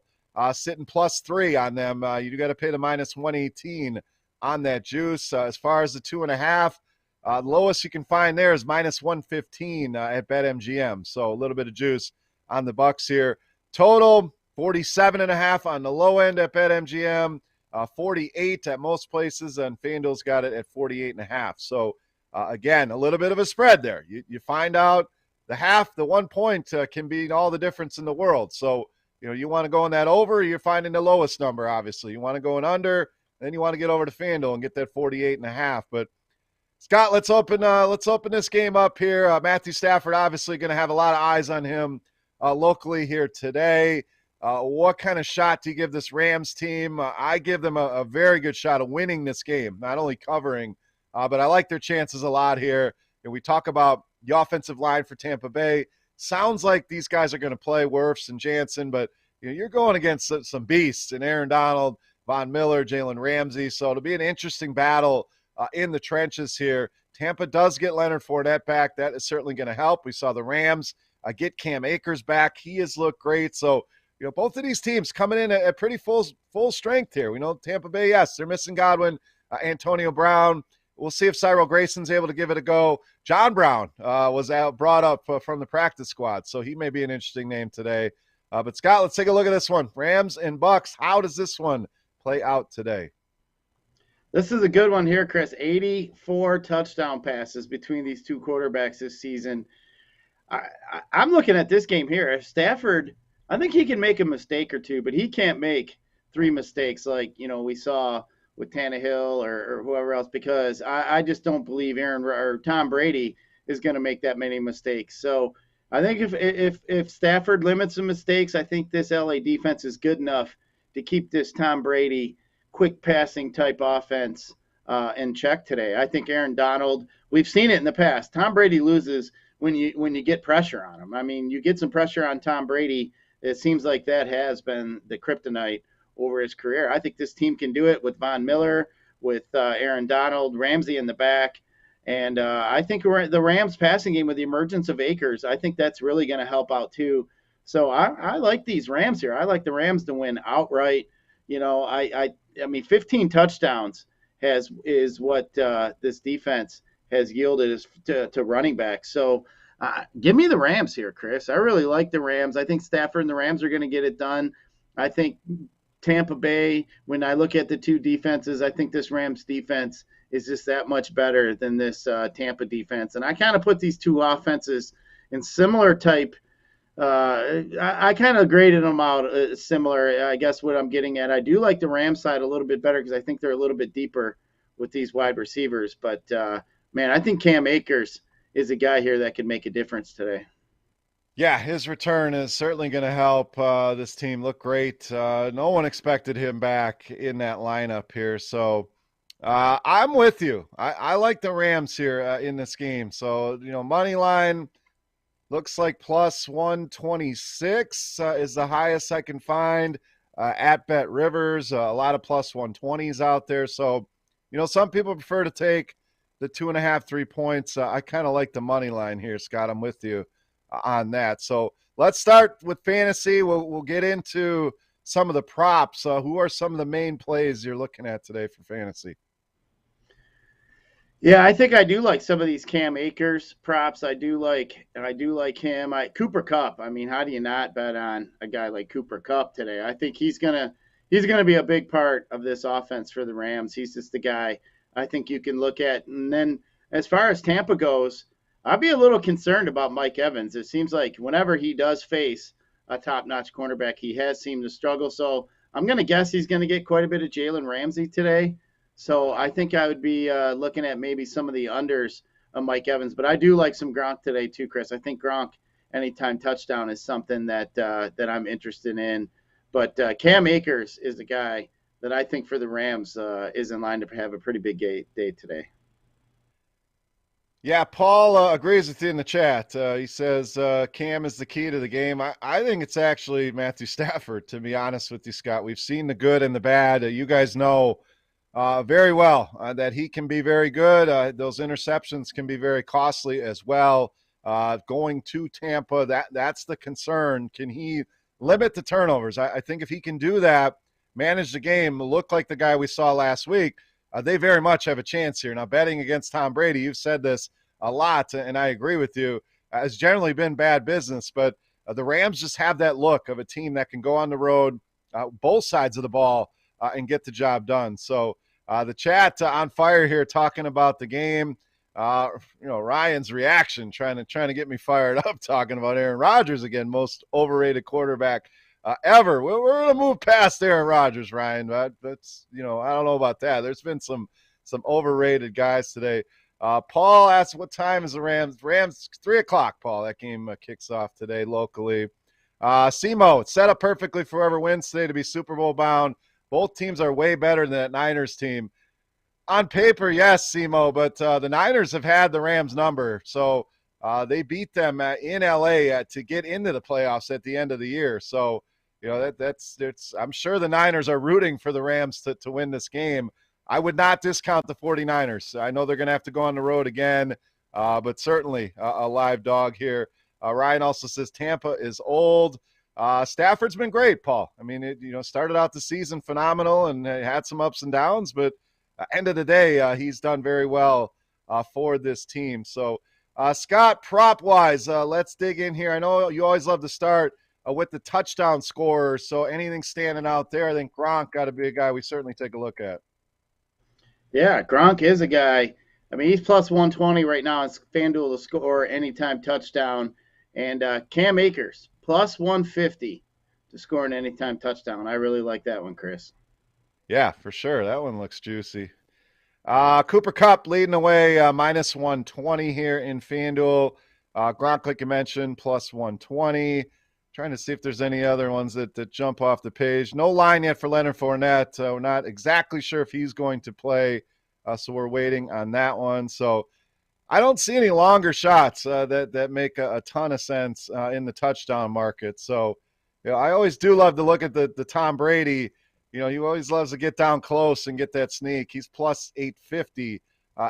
sitting +3 on them. You got to pay the -118 on that juice. As far as the 2.5, lowest you can find there is -115 at BetMGM. So a little bit of juice on the Bucks here. Total 47.5 on the low end at BetMGM, 48 at most places, and FanDuel's got it at 48.5. So again, a little bit of a spread there. You find out the 1 point can be all the difference in the world. So you want to go in that over, you're finding the lowest number. Obviously, you want to go in under, then you want to get over to FanDuel and get that 48.5. But Scott, let's open this game up here. Matthew Stafford obviously going to have a lot of eyes on him locally here today. What kind of shot do you give this Rams team? I give them a very good shot of winning this game, not only covering, but I like their chances a lot here. And we talk about the offensive line for Tampa Bay. Sounds like these guys are going to play, Wirfs and Jansen, but you're going against some beasts in Aaron Donald, Von Miller, Jalen Ramsey. So it'll be an interesting battle in the trenches here. Tampa does get Leonard Fournette back. That is certainly going to help. We saw the Rams get Cam Akers back. He has looked great. So, both of these teams coming in at pretty full strength here. We know Tampa Bay, yes, they're missing Godwin, Antonio Brown. We'll see if Cyril Grayson's able to give it a go. John Brown was brought up from the practice squad, so he may be an interesting name today. But, Scott, let's take a look at this one. Rams and Bucks, how does this one play out today? This is a good one here, Chris. 84 touchdown passes between these two quarterbacks this season. I'm looking at this game here. If Stafford, I think he can make a mistake or two, but he can't make 3 mistakes like, we saw with Tannehill or whoever else, because I just don't believe Tom Brady is going to make that many mistakes. So I think if Stafford limits the mistakes, I think this LA defense is good enough to keep this Tom Brady quick passing type offense in check today. I think Aaron Donald, we've seen it in the past. Tom Brady loses when you get pressure on him. I mean, you get some pressure on Tom Brady. It seems like that has been the kryptonite over his career. I think this team can do it with Von Miller, with Aaron Donald, Ramsey in the back. And I think the Rams passing game with the emergence of Akers, I think that's really going to help out too. So I like these Rams here. I like the Rams to win outright. I mean, 15 touchdowns is what this defense has yielded to running backs. So give me the Rams here, Chris. I really like the Rams. I think Stafford and the Rams are going to get it done. I think Tampa Bay, when I look at the two defenses, I think this Rams defense is just that much better than this Tampa defense. And I kind of put these two offenses in similar type. I kind of graded them out similar. I guess what I'm getting at, I do like the Rams side a little bit better because I think they're a little bit deeper with these wide receivers. But, man, I think Cam Akers is a guy here that can make a difference today. Yeah, his return is certainly going to help this team look great. No one expected him back in that lineup here. So I'm with you. I like the Rams here in this game. So, money line looks like plus 126 is the highest I can find at Bet Rivers. A lot of plus 120s out there. So, some people prefer to take the 2.5, 3 points. I kind of like the money line here, Scott. I'm with you on that. So let's start with fantasy. We'll get into some of the props. Who are some of the main plays you're looking at today for fantasy? Yeah, I think I do like some of these Cam Akers props. I do like him. Cooper Kupp. I mean, how do you not bet on a guy like Cooper Kupp today? I think he's gonna be a big part of this offense for the Rams. He's just the guy I think you can look at. And then as far as Tampa goes, I'd be a little concerned about Mike Evans. It seems like whenever he does face a top-notch cornerback, he has seemed to struggle. So I'm going to guess he's going to get quite a bit of Jalen Ramsey today. So I think I would be looking at maybe some of the unders of Mike Evans. But I do like some Gronk today too, Chris. I think Gronk anytime touchdown is something that I'm interested in. But Cam Akers is the guy that I think for the Rams is in line to have a pretty big day today. Yeah, Paul agrees with you in the chat. He says Cam is the key to the game. I think it's actually Matthew Stafford, to be honest with you, Scott. We've seen the good and the bad. You guys know very well that he can be very good. Those interceptions can be very costly as well. Going to Tampa, that's the concern. Can he limit the turnovers? I think if he can do that, manage the game, look like the guy we saw last week, they very much have a chance here. Now, betting against Tom Brady, you've said this a lot, and I agree with you, has generally been bad business, but the Rams just have that look of a team that can go on the road, both sides of the ball, and get the job done. So the chat on fire here talking about the game. Ryan's reaction, trying to get me fired up, talking about Aaron Rodgers again, most overrated quarterback ever. We're going to move past Aaron Rodgers, Ryan. That's I don't know about that. There's been some overrated guys today. Paul asks, what time is the Rams? Rams 3:00. Paul, that game kicks off today locally. Simo, it's set up perfectly for whoever wins today to be Super Bowl bound. Both teams are way better than that Niners team. On paper, yes, Simo, but the Niners have had the Rams number, so they beat them in LA to get into the playoffs at the end of the year. So, that's I'm sure the Niners are rooting for the Rams to win this game. I would not discount the 49ers. I know they're going to have to go on the road again, but certainly a live dog here. Ryan also says Tampa is old. Stafford's been great, Paul. I mean, started out the season phenomenal and had some ups and downs, but end of the day, he's done very well for this team. So, Scott, prop-wise, let's dig in here. I know you always love to start with the touchdown scorer, so anything standing out there? I think Gronk got to be a guy we certainly take a look at. Yeah, Gronk is a guy. I mean, he's plus 120 right now on FanDuel to score anytime touchdown. And Cam Akers, plus 150 to score an anytime touchdown. I really like that one, Chris. Yeah, for sure. That one looks juicy. Cooper Kupp leading away, minus 120 here in FanDuel. Gronk, like you mentioned, plus 120. Trying to see if there's any other ones that jump off the page. No line yet for Leonard Fournette. We're not exactly sure if he's going to play, so we're waiting on that one. So I don't see any longer shots that make a ton of sense in the touchdown market. So I always do love to look at the Tom Brady. He always loves to get down close and get that sneak. He's plus 850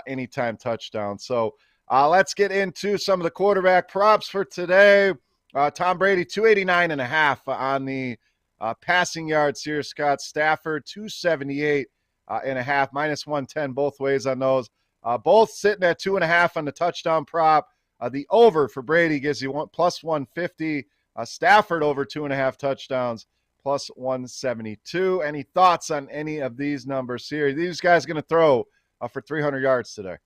anytime touchdown. So let's get into some of the quarterback props for today. Tom Brady, 289.5 on the passing yards here. Scott Stafford, 278.5, minus 110 both ways on those. Both sitting at 2.5 on the touchdown prop. The over for Brady gives you plus 150. Stafford over 2.5 touchdowns, plus 172. Any thoughts on any of these numbers here? These guys going to throw for 300 yards today?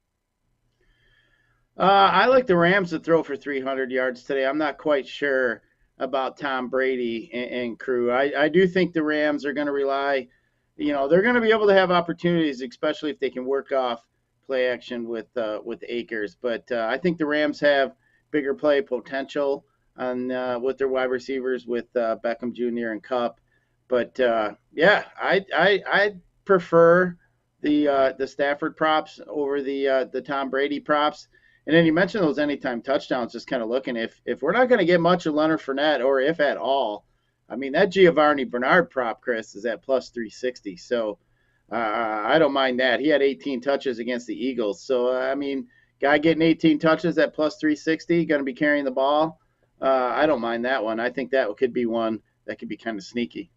I like the Rams to throw for 300 yards today. I'm not quite sure about Tom Brady and crew. I do think the Rams are going to rely, they're going to be able to have opportunities, especially if they can work off play action with Akers. But I think the Rams have bigger play potential on with their wide receivers with Beckham Jr. and Kupp. But I prefer the Stafford props over the Tom Brady props. And then you mentioned those anytime touchdowns. Just kind of looking if we're not going to get much of Leonard Fournette, or if at all, I mean that Giovanni Bernard prop, Chris, is at plus 360. So I don't mind that. He had 18 touches against the Eagles. So I mean, guy getting 18 touches at plus 360, going to be carrying the ball. I don't mind that one. I think that could be one that could be kind of sneaky.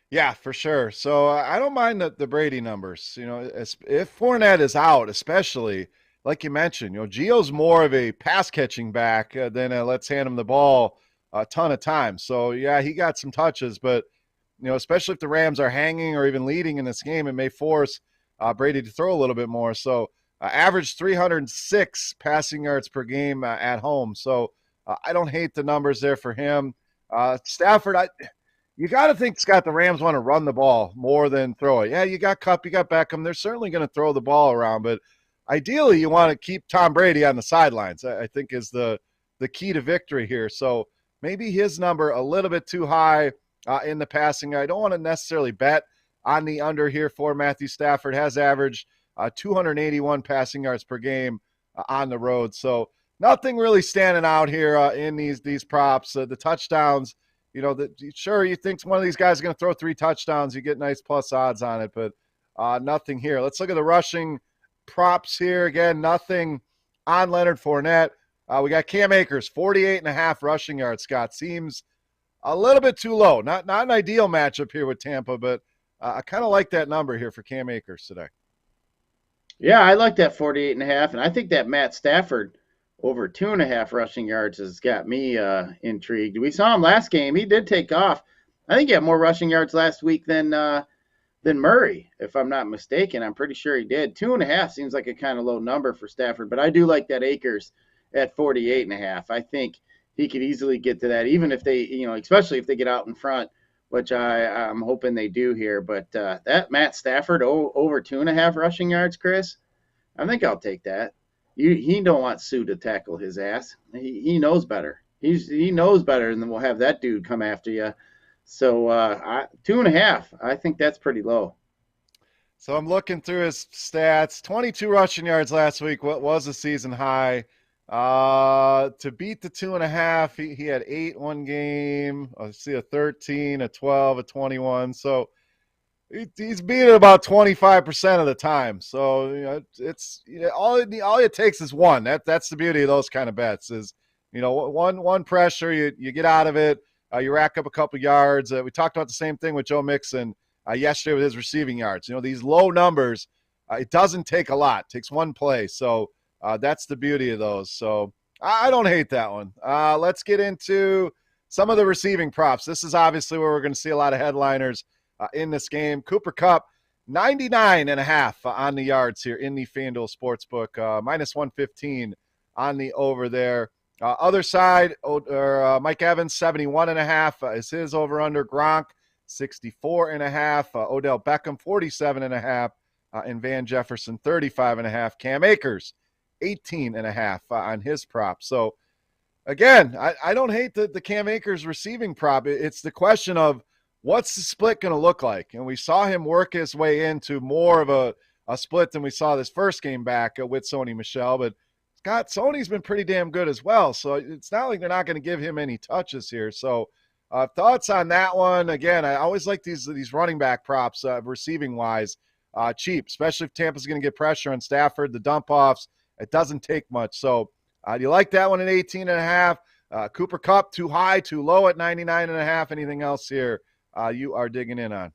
Yeah, for sure. So I don't mind the Brady numbers. If Fournette is out, especially like you mentioned, Gio's more of a pass catching back than let's hand him the ball a ton of times. So yeah, he got some touches, but especially if the Rams are hanging or even leading in this game, it may force Brady to throw a little bit more. So average 306 passing yards per game at home. So I don't hate the numbers there for him. Stafford, you got to think, Scott, the Rams want to run the ball more than throw it. Yeah, you got Kupp, you got Beckham. They're certainly going to throw the ball around, but ideally you want to keep Tom Brady on the sidelines, I think is the key to victory here. So maybe his number a little bit too high in the passing. I don't want to necessarily bet on the under here for Matthew Stafford. Has averaged 281 passing yards per game on the road. So nothing really standing out here in these props. The touchdowns, sure, you think one of these guys is going to throw 3 touchdowns. You get nice plus odds on it, but nothing here. Let's look at the rushing props here. Again, nothing on Leonard Fournette. We got Cam Akers, 48.5 rushing yards, Scott. Seems a little bit too low. Not an ideal matchup here with Tampa, but I kind of like that number here for Cam Akers today. Yeah, I like that 48.5, and I think that Matt Stafford over 2.5 rushing yards has got me intrigued. We saw him last game. He did take off. I think he had more rushing yards last week than Murray, if I'm not mistaken. I'm pretty sure he did. 2.5 seems like a kind of low number for Stafford, but I do like that Akers at 48.5. I think he could easily get to that, even if they, especially if they get out in front, which I'm hoping they do here. But that Matt Stafford over 2.5 rushing yards, Chris, I think I'll take that. He don't want Sue to tackle his ass. He knows better. He knows better, and then we'll have that dude come after you. So 2.5, I think that's pretty low. So I'm looking through his stats. 22 rushing yards last week. What was a season high? To beat the 2.5, he had 8 one game. I see a 13, a 12, a 21. So he's beat it about 25% of the time. So it's all it takes is one. That's the beauty of those kind of bets is one pressure, you get out of it. You rack up a couple yards. We talked about the same thing with Joe Mixon yesterday with his receiving yards. These low numbers, it doesn't take a lot. It takes one play. So that's the beauty of those. So I don't hate that one. Let's get into some of the receiving props. This is obviously where we're going to see a lot of headliners in this game. Cooper Kupp, 99.5 on the yards here in the FanDuel Sportsbook, minus 115 on the over there. Other side, Mike Evans, 71.5 is his over-under. Gronk, 64.5. Odell Beckham, 47.5. And Van Jefferson, 35.5. Cam Akers, 18.5 on his prop. So, again, I don't hate the Cam Akers receiving prop. It's the question of what's the split going to look like? And we saw him work his way into more of a split than we saw this first game back with Sony Michel. But Scott, Sony's been pretty damn good as well. So it's not like they're not going to give him any touches here. So thoughts on that one? Again, I always like these running back props receiving-wise. Cheap, especially if Tampa's going to get pressure on Stafford, the dump-offs. It doesn't take much. So do you like that one at 18.5? Cooper Kupp, too high, too low at 99.5? Anything else here you are digging in on?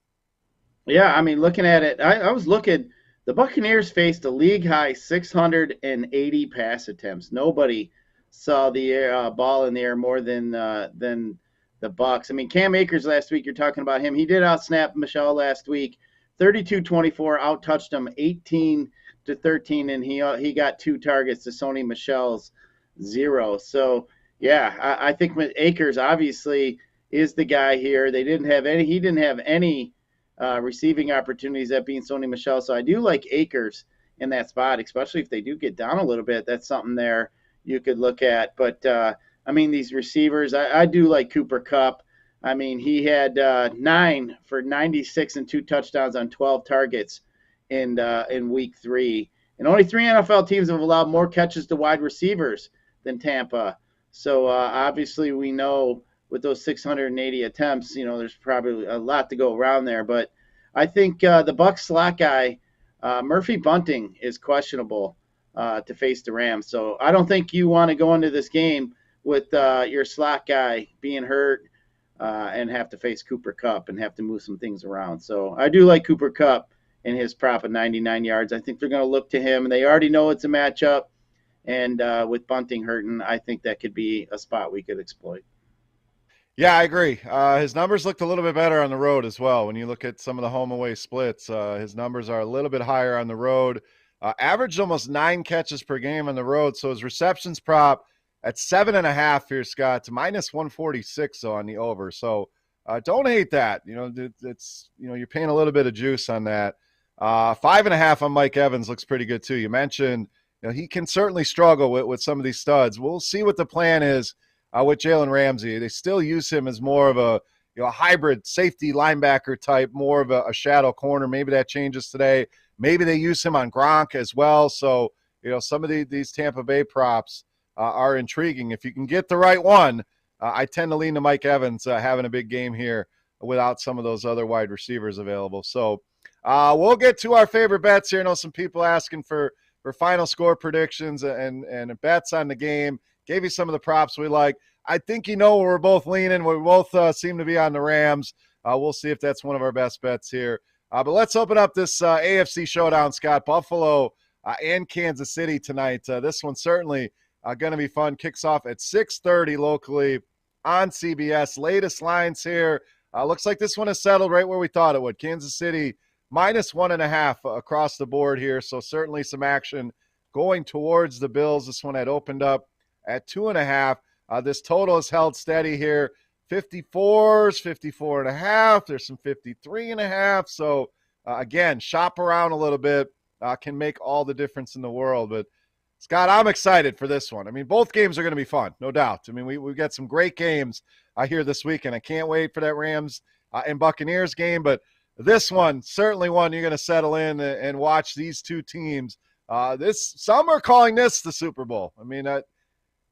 Yeah, I mean, looking at it, I was looking. The Buccaneers faced a league-high 680 pass attempts. Nobody saw the ball in the air more than the Bucs. I mean, Cam Akers last week, you're talking about him. He did outsnap Michel last week, 32-24, out-touched him 18-13, and he got 2 targets to Sony Michel's 0. So, yeah, I think Akers obviously is the guy here. He didn't have any receiving opportunities, that being Sony Michel. So I do like Akers in that spot, especially if they do get down a little bit. That's something there you could look at. But, I mean, these receivers, I do like Cooper Kupp. I mean, he had 9 for 96 and 2 touchdowns on 12 targets in week 3. And only 3 NFL teams have allowed more catches to wide receivers than Tampa. So obviously we know with those 680 attempts, there's probably a lot to go around there. But I think the Bucs slot guy, Murphy Bunting, is questionable to face the Rams. So I don't think you want to go into this game with your slot guy being hurt and have to face Cooper Kupp and have to move some things around. So I do like Cooper Kupp in his prop of 99 yards. I think they're going to look to him, and they already know it's a matchup. And with Bunting hurting, I think that could be a spot we could exploit. Yeah, I agree. His numbers looked a little bit better on the road as well. When you look at some of the home-away splits, his numbers are a little bit higher on the road. Averaged almost 9 catches per game on the road. So his receptions prop at 7.5 here, Scott, to minus 146 on the over. So don't hate that. It's you're paying a little bit of juice on that. 5.5 on Mike Evans looks pretty good too. You mentioned he can certainly struggle with some of these studs. We'll see what the plan is with Jalen Ramsey. They still use him as more of a hybrid safety linebacker type, more of a shadow corner. Maybe that changes today. Maybe they use him on Gronk as well. So some of these Tampa Bay props are intriguing. If you can get the right one, I tend to lean to Mike Evans having a big game here without some of those other wide receivers available. So we'll get to our favorite bets here. I know some people asking for final score predictions and bets on the game. Gave you some of the props we like. I think we're both leaning. We both seem to be on the Rams. We'll see if that's one of our best bets here. But let's open up this AFC Showdown, Scott. Buffalo and Kansas City tonight. This one's certainly going to be fun. Kicks off at 6:30 locally on CBS. Latest lines here. Looks like this one is settled right where we thought it would. Kansas City minus 1.5 across the board here. So certainly some action going towards the Bills. This one had opened up at 2.5. This total is held steady here. 54s, 54.5. There's some 53.5. So, again, shop around a little bit can make all the difference in the world. But, Scott, I'm excited for this one. I mean, both games are going to be fun, no doubt. I mean, we've got some great games here this weekend. I can't wait for that Rams and Buccaneers game. But this one, certainly one you're going to settle in and watch these two teams. Some are calling this the Super Bowl. I mean,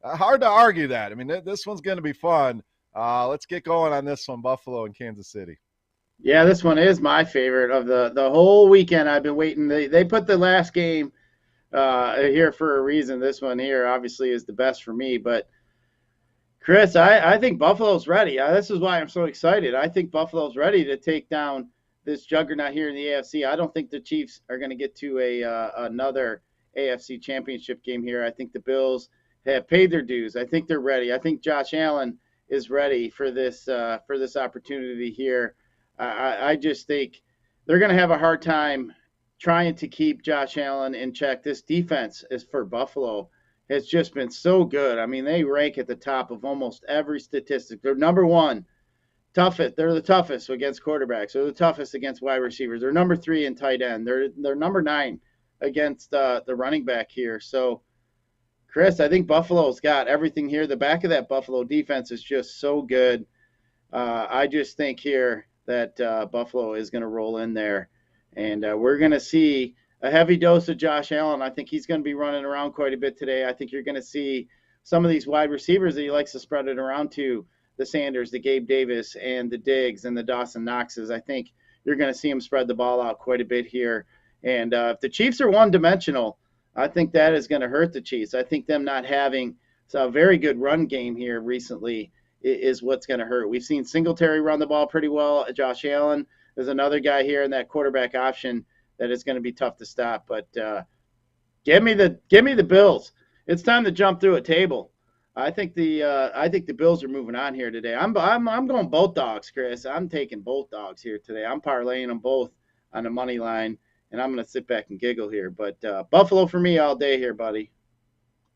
hard to argue that. I mean, this one's going to be fun. Let's get going on this one, Buffalo and Kansas City. Yeah, this one is my favorite of the whole weekend. I've been waiting. They put the last game here for a reason. This one here obviously is the best for me. But Chris, I think Buffalo's ready. This is why I'm so excited. I think Buffalo's ready to take down this juggernaut here in the AFC. I don't think the Chiefs are going to get to another AFC championship game here. I think the Bills have paid their dues. I think they're ready. I think Josh Allen is ready for this opportunity here. I just think they're going to have a hard time trying to keep Josh Allen in check. This defense is for Buffalo has just been so good. I mean, they rank at the top of almost every statistic. They're number one, toughest. They're the toughest against quarterbacks. They're the toughest against wide receivers. They're number 3 in tight end. They're number 9 against the running back here. So, Chris, I think Buffalo's got everything here. The back of that Buffalo defense is just so good. I just think here that Buffalo is going to roll in there. And we're going to see a heavy dose of Josh Allen. I think he's going to be running around quite a bit today. I think you're going to see some of these wide receivers that he likes to spread it around to, the Sanders, the Gabe Davis, and the Diggs, and the Dawson Knoxes. I think you're going to see him spread the ball out quite a bit here. And if the Chiefs are one-dimensional, I think that is going to hurt the Chiefs. I think them not having a very good run game here recently is what's going to hurt. We've seen Singletary run the ball pretty well. Josh Allen is another guy here in that quarterback option that is going to be tough to stop. But give me the Bills. It's time to jump through a table. I think the Bills are moving on here today. I'm going both dogs, Chris. I'm taking both dogs here today. I'm parlaying them both on the money line, and I'm going to sit back and giggle here. But Buffalo for me all day here, buddy.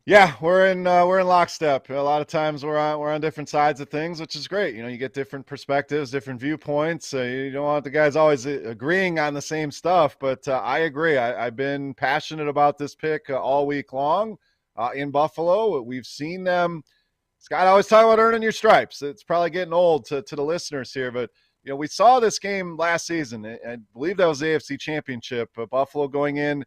Yeah, we're in lockstep. A lot of times we're on different sides of things, which is great. You get different perspectives, different viewpoints. You don't want the guys always agreeing on the same stuff, but I agree. I've been passionate about this pick all week long in Buffalo. We've seen them. Scott always talking about earning your stripes. It's probably getting old to the listeners here, but we saw this game last season. I believe that was the AFC Championship. Buffalo going in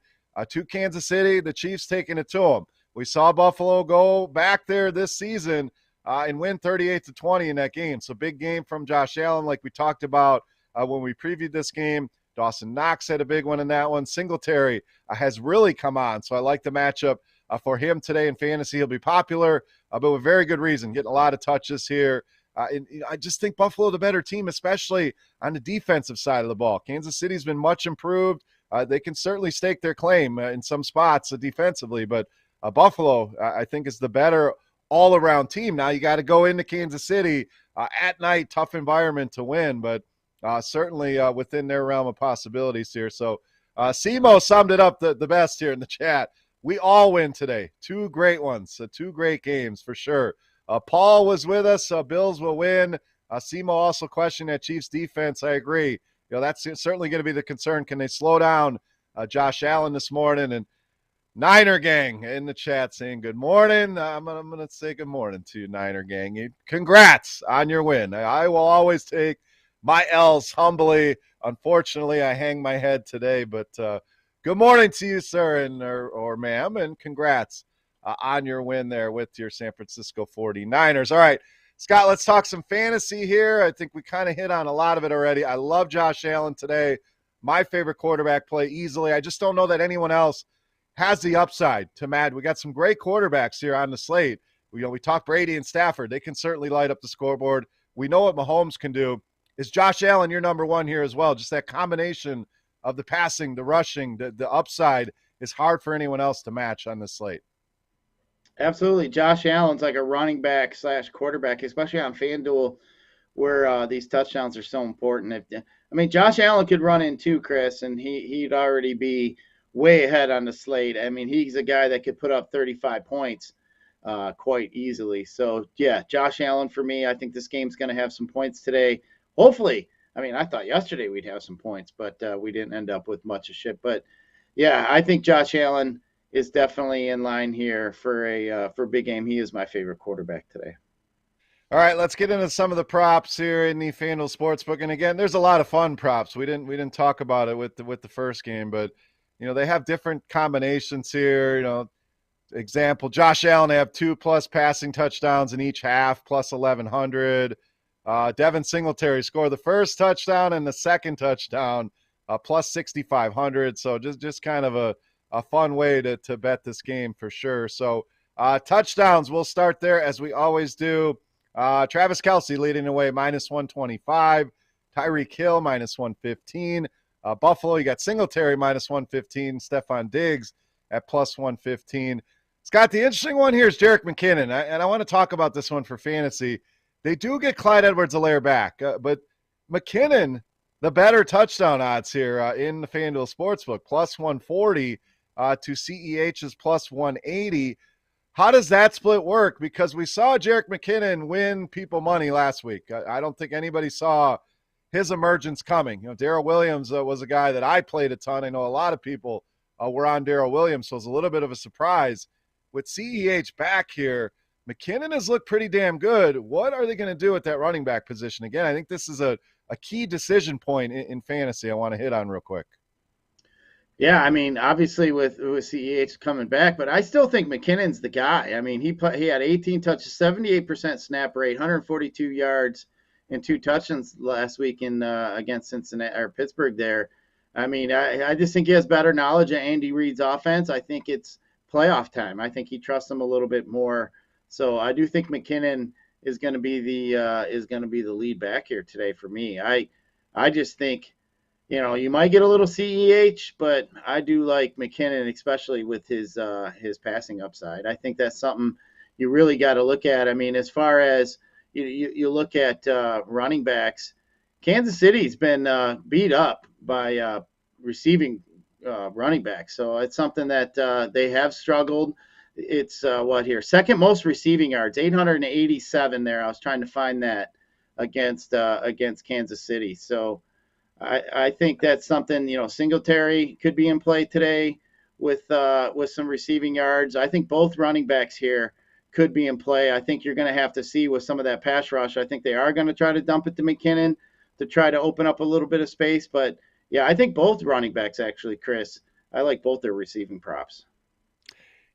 to Kansas City, the Chiefs taking it to them. We saw Buffalo go back there this season and win 38-20 in that game. So big game from Josh Allen, like we talked about when we previewed this game. Dawson Knox had a big one in that one. Singletary has really come on. So I like the matchup for him today in fantasy. He'll be popular, but with very good reason. Getting a lot of touches here. And I just think Buffalo the better team, especially on the defensive side of the ball. Kansas City's been much improved. They can certainly stake their claim in some spots defensively, but Buffalo, I think, is the better all-around team. Now you got to go into Kansas City at night, tough environment to win, but certainly within their realm of possibilities here. So Simo summed it up the best here in the chat. We all win today. 2 great ones, 2 great games for sure. Paul was with us. Bills will win. Simo also questioned that Chiefs defense. I agree. That's certainly going to be the concern. Can they slow down Josh Allen this morning? And Niner gang in the chat saying good morning. I'm going to say good morning to you, Niner gang. Congrats on your win. I will always take my L's humbly. Unfortunately, I hang my head today, but good morning to you, sir, or ma'am, and congrats on your win there with your San Francisco 49ers. All right, Scott, let's talk some fantasy here. I think we kind of hit on a lot of it already. I love Josh Allen today. My favorite quarterback play easily. I just don't know that anyone else has the upside to match. We got some great quarterbacks here on the slate. We talk Brady and Stafford. They can certainly light up the scoreboard. We know what Mahomes can do. Is Josh Allen your number one here as well? Just that combination of the passing, the rushing, the upside is hard for anyone else to match on this slate. Absolutely. Josh Allen's like a running back / quarterback, especially on FanDuel where these touchdowns are so important. Josh Allen could run in too, Chris, and he'd already be way ahead on the slate. He's a guy that could put up 35 points quite easily. So, yeah, Josh Allen for me. I think this game's going to have some points today. Hopefully. I thought yesterday we'd have some points, but we didn't end up with much of shit. But, yeah, I think Josh Allen is definitely in line here for a big game. He is my favorite quarterback today. All right, let's get into some of the props here in the FanDuel Sportsbook. And again, there's a lot of fun props. We didn't talk about it with the first game, but they have different combinations here. Example, Josh Allen, they have 2+ passing touchdowns in each half, plus 1,100. Devin Singletary scored the first touchdown and the second touchdown, plus 6,500. So just kind of a fun way to bet this game for sure. So touchdowns, we'll start there as we always do. Travis Kelce leading the way, minus 125. Tyreek Hill, minus 115. Buffalo, you got Singletary, minus 115. Stephon Diggs at plus 115. Scott, the interesting one here is Jerick McKinnon, and I want to talk about this one for fantasy. They do get Clyde Edwards-Helaire back, but McKinnon, the better touchdown odds here in the FanDuel Sportsbook, plus 140 to CEH's plus 180. How does that split work? Because we saw Jerick McKinnon win people money last week. I don't think anybody saw his emergence coming. Darrell Williams was a guy that I played a ton. I know a lot of people were on Darrell Williams, so it was a little bit of a surprise. With CEH back here, McKinnon has looked pretty damn good. What are they going to do at that running back position? Again, I think this is a key decision point in fantasy I want to hit on real quick. Yeah, I mean, obviously with CEH coming back, but I still think McKinnon's the guy. I mean, he had 18 touches, 78% snap rate, 142 yards, and 2 touchdowns last week in against Cincinnati or Pittsburgh. There, I mean, I just think he has better knowledge of Andy Reid's offense. I think it's playoff time. I think he trusts him a little bit more. So I do think McKinnon is going to be the lead back here today for me. I just think. You might get a little CEH, but I do like McKinnon, especially with his passing upside. I think that's something you really got to look at. I mean, as far as you look at running backs, Kansas City's been beat up by receiving running backs, so it's something that they have struggled. It's second most receiving yards, 887 there. I was trying to find that against Kansas City. So. I think that's something, Singletary could be in play today with some receiving yards. I think both running backs here could be in play. I think you're going to have to see with some of that pass rush. I think they are going to try to dump it to McKinnon to try to open up a little bit of space. But, yeah, I think both running backs actually, Chris. I like both their receiving props.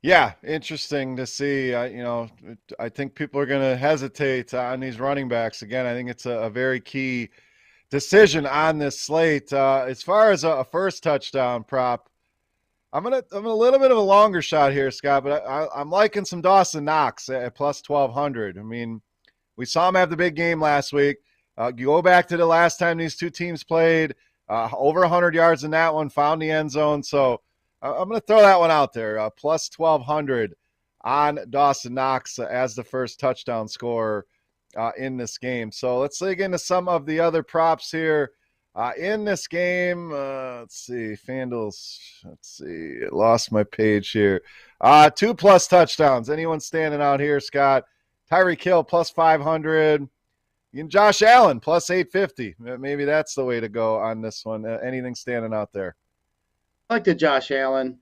Yeah, interesting to see. I think people are going to hesitate on these running backs. Again, I think it's a very key decision on this slate. As far as a first touchdown prop, I'm a little bit of a longer shot here, Scott, but I'm liking some Dawson Knox at plus 1,200. I mean, we saw him have the big game last week. You go back to the last time these two teams played, over 100 yards in that one, found the end zone. So I'm going to throw that one out there, plus 1,200 on Dawson Knox as the first touchdown scorer in this game. So let's dig into some of the other props here in this game. Let's see, FanDuel's. Let's see, I lost my page here. 2+ touchdowns. Anyone standing out here, Scott? Tyreek Hill plus 500. And Josh Allen plus 850. Maybe that's the way to go on this one. Anything standing out there? I like the Josh Allen.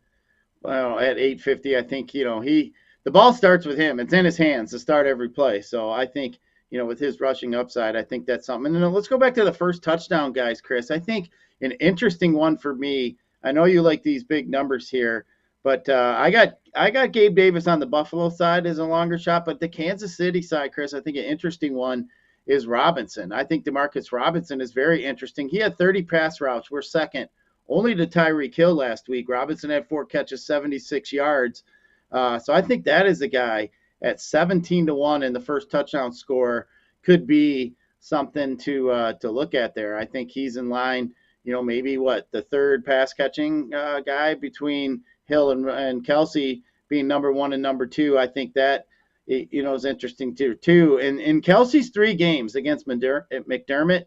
Well, at 850, I think the ball starts with him. It's in his hands to start every play. So I think. With his rushing upside, I think that's something. And then let's go back to the first touchdown, guys, Chris. I think an interesting one for me. I know you like these big numbers here, but I got Gabe Davis on the Buffalo side as a longer shot, but the Kansas City side, Chris, I think an interesting one is Robinson. I think DeMarcus Robinson is very interesting. He had 30 pass routes. We're second only to Tyreek Hill last week. Robinson had 4 catches, 76 yards. So I think that is a guy at 17-1 in the first touchdown score could be something to look at there. I think he's in line, maybe the third pass catching guy between Hill and Kelce being number 1 and number 2. I think that is interesting too. In Kelce's 3 games against McDermott,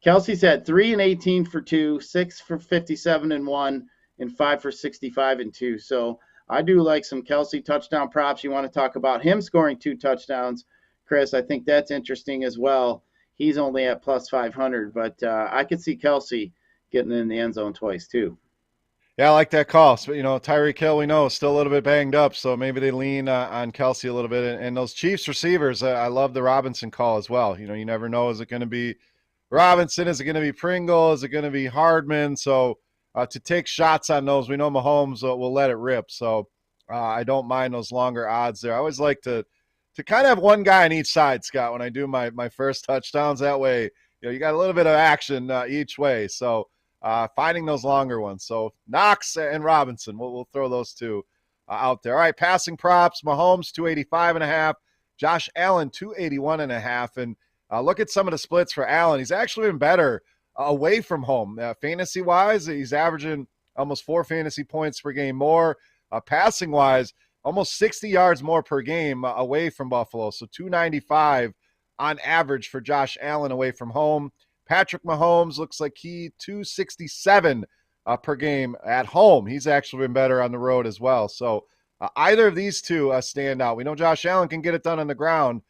Kelce's had 3 and 18 for 2, 6 for 57 and 1, and 5 for 65 and 2. So I do like some Kelce touchdown props. You want to talk about him scoring 2 touchdowns, Chris? I think that's interesting as well. He's only at plus 500, but I could see Kelce getting in the end zone twice too. Yeah, I like that call. So, Tyreek Hill, we know, is still a little bit banged up, so maybe they lean on Kelsey a little bit. And those Chiefs receivers, I love the Robinson call as well. You never know, is it going to be Robinson? Is it going to be Pringle? Is it going to be Hardman? So to take shots on those, we know Mahomes will let it rip. So I don't mind those longer odds there. I always like to kind of have one guy on each side, Scott, when I do my first touchdowns. That way, you got a little bit of action each way. So finding those longer ones. So Knox and Robinson, we'll throw those two out there. All right, passing props, Mahomes 285.5, Josh Allen 281.5. And look at some of the splits for Allen. He's actually been better away from home. Fantasy-wise, he's averaging almost 4 fantasy points per game more. Passing-wise, almost 60 yards more per game away from Buffalo. So 295 on average for Josh Allen away from home. Patrick Mahomes looks like he 267 per game at home. He's actually been better on the road as well. So either of these two stand out. We know Josh Allen can get it done on the ground.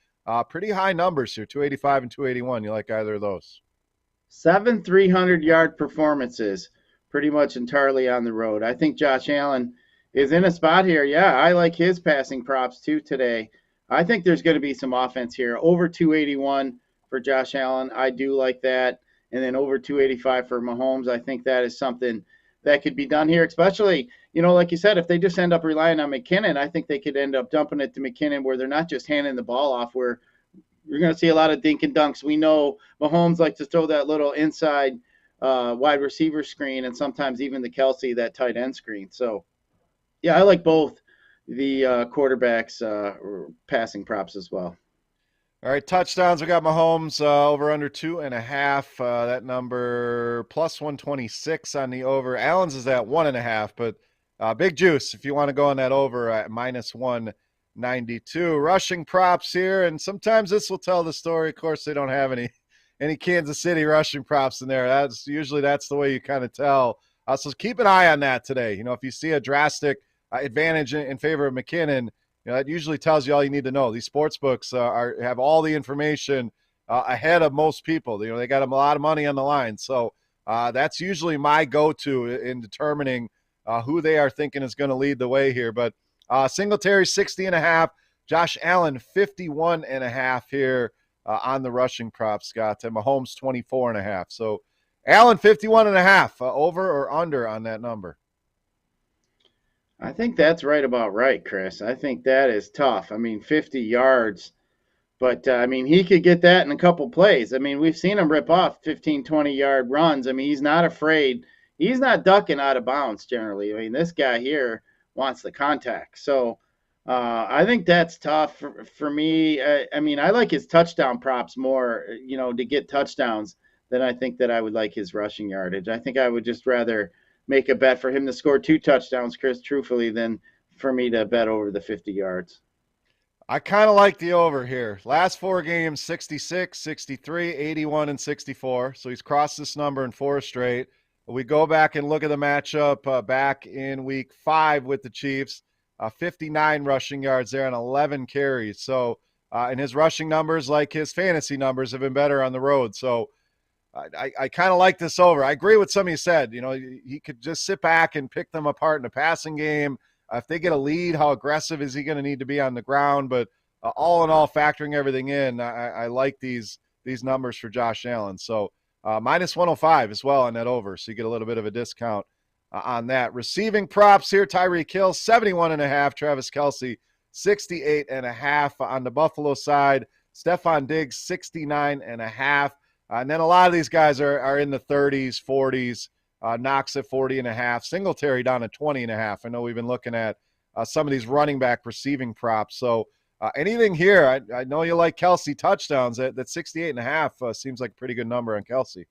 Pretty high numbers here, 285 and 281. You like either of those? 7 300-yard performances, pretty much entirely on the road. I think Josh Allen is in a spot here. Yeah, I like his passing props too today. I think there's going to be some offense here. Over 281 for Josh Allen. I do like that. And then over 285 for Mahomes. I think that is something that could be done here, especially, like you said, if they just end up relying on McKinnon, I think they could end up dumping it to McKinnon where they're not just handing the ball off, where you're going to see a lot of dink and dunks. We know Mahomes likes to throw that little inside wide receiver screen and sometimes even the Kelsey, that tight end screen. So, yeah, I like both the quarterbacks passing props as well. All right, touchdowns. We got Mahomes over under 2.5. That number plus 126 on the over. Allen's is at 1.5, but big juice if you want to go on that over at minus 192. Rushing props here, and sometimes this will tell the story. Of course, they don't have any Kansas City rushing props in there. That's the way you kind of tell. So keep an eye on that today. If you see a drastic advantage in favor of McKinnon, that usually tells you all you need to know. These sports books have all the information ahead of most people. They got a lot of money on the line. So that's usually my go-to in determining who they are thinking is going to lead the way here. But Singletary 60.5, Josh Allen 51.5 here on the rushing prop, Scott, and Mahomes 24.5. So Allen 51.5, over or under on that number? I think that's right about right, Chris. I think that is tough. 50 yards, but he could get that in a couple plays. We've seen him rip off 15, 20-yard runs. He's not afraid. He's not ducking out of bounds generally. This guy here wants the contact. So I think that's tough for me. I like his touchdown props more, to get touchdowns than I think that I would like his rushing yardage. I think I would just rather make a bet for him to score 2 touchdowns, Chris, truthfully, than for me to bet over the 50 yards. I kind of like the over here. Last 4 games, 66, 63, 81, and 64. So he's crossed this number in 4 straight. We go back and look at the matchup back in week 5 with the Chiefs. 59 rushing yards there and 11 carries. So, and his rushing numbers, like his fantasy numbers, have been better on the road. So, I kind of like this over. I agree with something you said. He could just sit back and pick them apart in the passing game. If they get a lead, how aggressive is he going to need to be on the ground? But all in all, factoring everything in, I like these numbers for Josh Allen. So minus 105 as well on that over. So you get a little bit of a discount on that. Receiving props here, Tyreek Hill, 71.5. Travis Kelsey, 68.5 on the Buffalo side. Stephon Diggs, 69.5. And then a lot of these guys are in the 30s, 40s. Knox at 40.5. Singletary down at 20.5. I know we've been looking at some of these running back receiving props. So anything here, I know you like Kelsey touchdowns. That 68.5 seems like a pretty good number on Kelsey.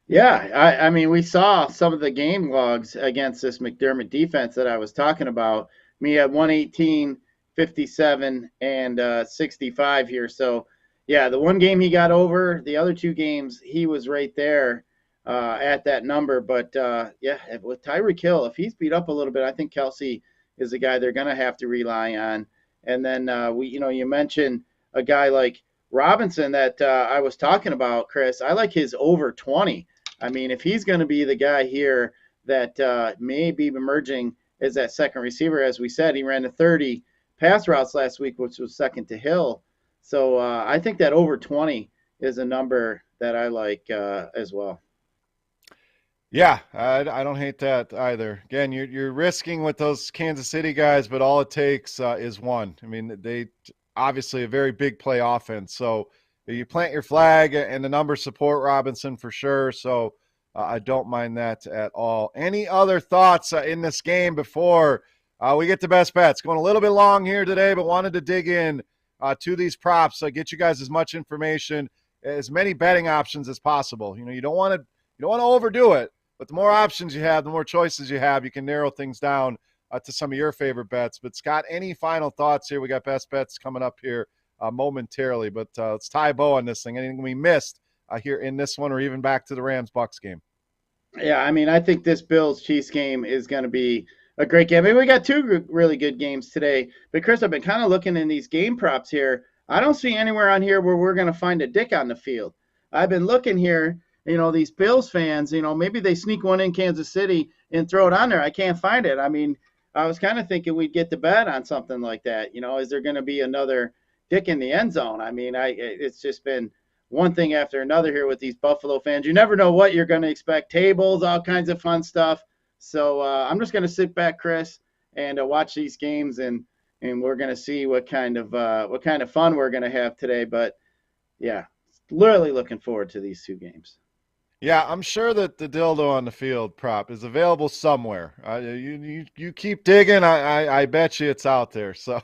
Yeah, we saw some of the game logs against this McDermott defense that I was talking about. Me at 118, 57, and 65 here. So, yeah, the one game he got over, the other 2 games he was right there at that number. But, with Tyreek Hill, if he's beat up a little bit, I think Kelsey is the guy they're going to have to rely on. And then, you mentioned a guy like Robinson that I was talking about, Chris. I like his over 20. If he's going to be the guy here that may be emerging as that second receiver. As we said, he ran the 30 pass routes last week, which was second to Hill. So I think that over 20 is a number that I like as well. Yeah, I don't hate that either. Again, you're risking with those Kansas City guys, but all it takes is one. I mean, they obviously a very big play offense. So you plant your flag, and the numbers support Robinson for sure. So I don't mind that at all. Any other thoughts in this game before we get to best bets? Going a little bit long here today, but wanted to dig in to these props, get you guys as much information, as many betting options as possible. You don't want to overdo it. But the more options you have, the more choices you have, you can narrow things down to some of your favorite bets. But, Scott, any final thoughts here? We got best bets coming up here momentarily. But let's tie a bow on this thing. Anything we missed here in this one, or even back to the Rams-Bucks game? Yeah, I mean, I think this Bills-Chiefs game is going to be a great game. I mean, we got two really good games today. But, Chris, I've been kind of looking in these game props here. I don't see anywhere on here where we're going to find a dick on the field. I've been looking here. These Bills fans, maybe they sneak one in Kansas City and throw it on there. I can't find it. I mean, I was kind of thinking we'd get the bet on something like that. Is there going to be another dick in the end zone? I mean, it's just been one thing after another here with these Buffalo fans. You never know what you're going to expect. Tables, all kinds of fun stuff. So I'm just going to sit back, Chris, and watch these games, and we're going to see what kind of fun we're going to have today. But yeah, literally looking forward to these two games. Yeah, I'm sure that the dildo on the field prop is available somewhere. You keep digging. I bet you it's out there. So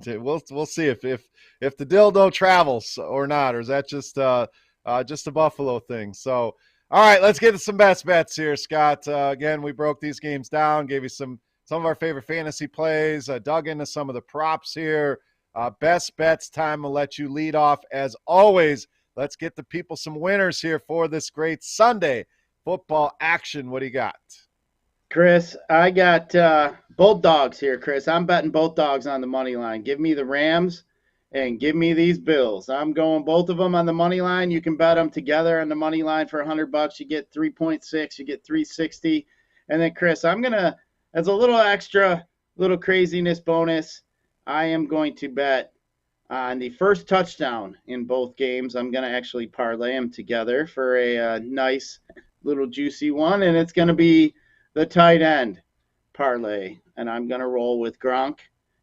we'll see if the dildo travels or not, or is that just a Buffalo thing? So all right, let's get to some best bets here, Scott. Again, we broke these games down, gave you some of our favorite fantasy plays, dug into some of the props here. Best bets time. We'll let you lead off as always. Let's get the people some winners here for this great Sunday football action. What do you got? Chris, I got both dogs here, Chris. I'm betting both dogs on the money line. Give me the Rams and give me these Bills. I'm going both of them on the money line. You can bet them together on the money line for $100. You get 3.6, you get 360. And then, Chris, I'm going to, as a little extra, little craziness bonus, I am going to bet on the first touchdown in both games. I'm going to actually parlay them together for a nice little juicy one, and it's going to be the tight end parlay. And I'm going to roll with Gronk,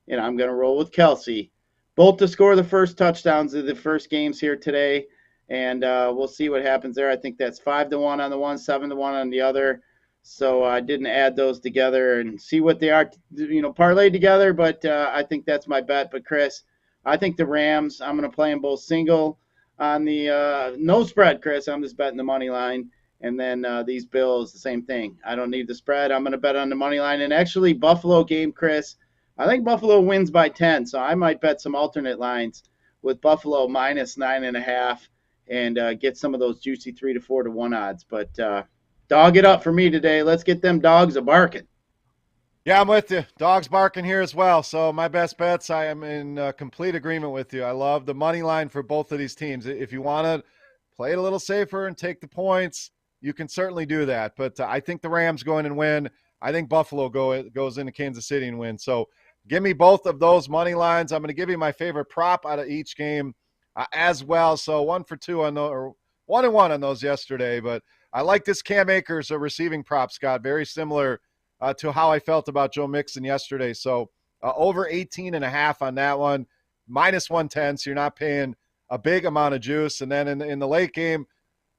and I'm going to roll with Kelsey, both to score the first touchdowns of the first games here today. And we'll see what happens there. I think that's 5-1 on the one, 7-1 on the other. So I didn't add those together and see what they are, parlay together. But I think that's my bet. But Chris, I think the Rams, I'm going to play them both single on the no spread, Chris. I'm just betting the money line. And then these Bills, the same thing. I don't need the spread. I'm going to bet on the money line. And actually, Buffalo game, Chris, I think Buffalo wins by 10. So I might bet some alternate lines with Buffalo minus 9.5 and get some of those juicy 3 to 4 to 1 odds. But dog it up for me today. Let's get them dogs a barking. Yeah, I'm with you. Dogs barking here as well. So my best bets, I am in complete agreement with you. I love the money line for both of these teams. If you want to play it a little safer and take the points, you can certainly do that. But I think the Rams go in and win. I think Buffalo goes into Kansas City and win. So give me both of those money lines. I'm going to give you my favorite prop out of each game as well. So 1 for 2 on those, or 1-1 on those yesterday. But I like this Cam Akers receiving prop, Scott. Very similar to how I felt about Joe Mixon yesterday. So over 18.5 on that one, minus 110. So you're not paying a big amount of juice. And then in the late game,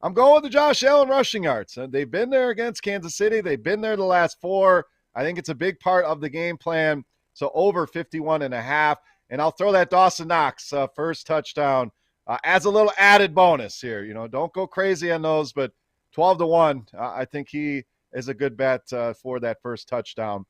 I'm going with the Josh Allen rushing yards. They've been there against Kansas City. They've been there the last 4. I think it's a big part of the game plan. So over 51.5. And I'll throw that Dawson Knox first touchdown as a little added bonus here. Don't go crazy on those, but 12-1, I think he is a good bet for that first touchdown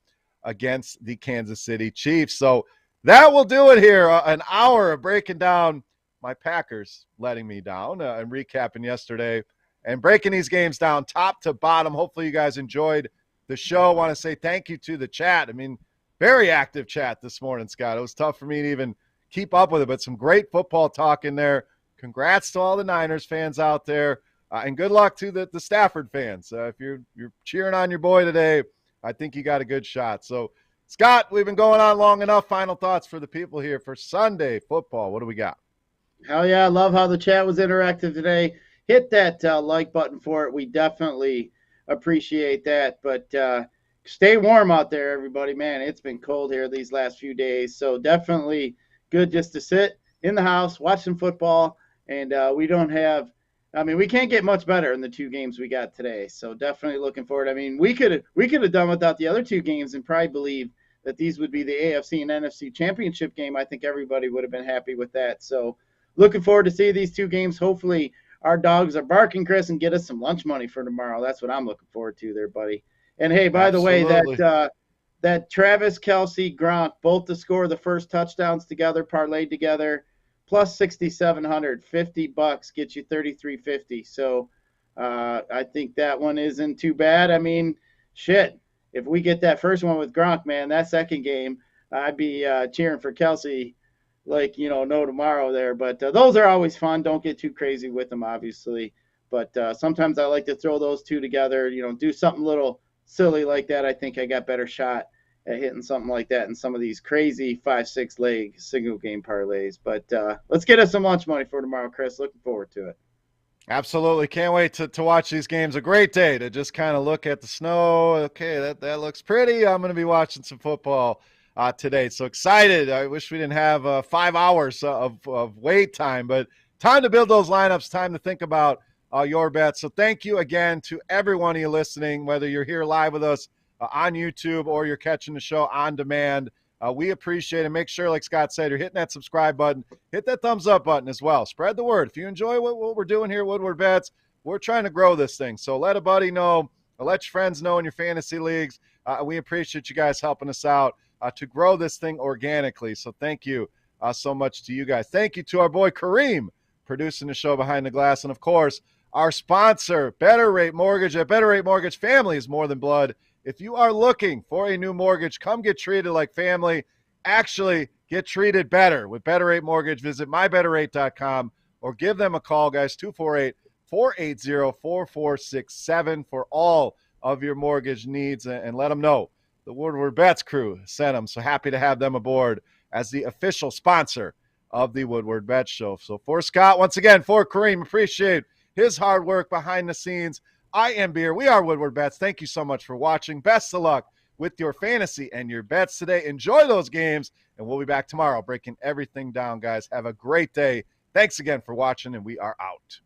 against the Kansas City Chiefs. So that will do it here. An hour of breaking down my Packers letting me down and recapping yesterday and breaking these games down top to bottom. Hopefully you guys enjoyed the show. I want to say thank you to the chat. I mean, very active chat this morning, Scott. It was tough for me to even keep up with it, but some great football talk in there. Congrats to all the Niners fans out there. And good luck to the Stafford fans. If you're cheering on your boy today, I think you got a good shot. So, Scott, we've been going on long enough. Final thoughts for the people here for Sunday football. What do we got? Hell yeah, I love how the chat was interactive today. Hit that like button for it. We definitely appreciate that. But stay warm out there, everybody. Man, it's been cold here these last few days. So definitely good just to sit in the house, watch some football. And we don't have, I mean, we can't get much better in the two games we got today. So definitely looking forward. I mean, we could have done without the other two games and probably believe that these would be the AFC and NFC championship game. I think everybody would have been happy with that. So looking forward to see these two games. Hopefully our dogs are barking, Chris, and get us some lunch money for tomorrow. That's what I'm looking forward to there, buddy. And hey, by Absolutely. the way, that Travis Kelce, Gronk, both to score the first touchdowns together, parlayed together, plus 6,700, $50 gets you 3,350. So I think that one isn't too bad. I mean, shit, if we get that first one with Gronk, man, that second game, I'd be cheering for Kelce like, no tomorrow there. But those are always fun. Don't get too crazy with them, obviously. But sometimes I like to throw those two together, do something little silly like that. I think I got better shot at hitting something like that in some of these crazy 5-6 leg single game parlays. But let's get us some lunch money for tomorrow, Chris. Looking forward to it. Absolutely. Can't wait to watch these games. A great day to just kind of look at the snow. Okay, that looks pretty. I'm going to be watching some football today. So excited. I wish we didn't have 5 hours of wait time, but time to build those lineups, time to think about your bets. So thank you again to every one of you listening, whether you're here live with us on YouTube or you're catching the show on demand. We appreciate it. Make sure, like Scott said, you're hitting that subscribe button. Hit that thumbs up button as well. Spread the word. If you enjoy what we're doing here, Woodward Bets, we're trying to grow this thing. So let a buddy know. Let your friends know in your fantasy leagues. We appreciate you guys helping us out to grow this thing organically. So thank you so much to you guys. Thank you to our boy Kareem, producing the show behind the glass. And, of course, our sponsor, Better Rate Mortgage. At Better Rate Mortgage, family is more than blood. If you are looking for a new mortgage, come get treated like family. Actually, get treated better with Better Rate Mortgage. Visit mybetterrate.com or give them a call, guys, 248-480-4467 for all of your mortgage needs, and let them know the Woodward Bets crew sent them. So happy to have them aboard as the official sponsor of the Woodward Bets show. So for Scott, once again, for Kareem, appreciate his hard work behind the scenes. I am Beer. We are Woodward Bets. Thank you so much for watching. Best of luck with your fantasy and your bets today. Enjoy those games, and we'll be back tomorrow breaking everything down, guys. Have a great day. Thanks again for watching, and we are out.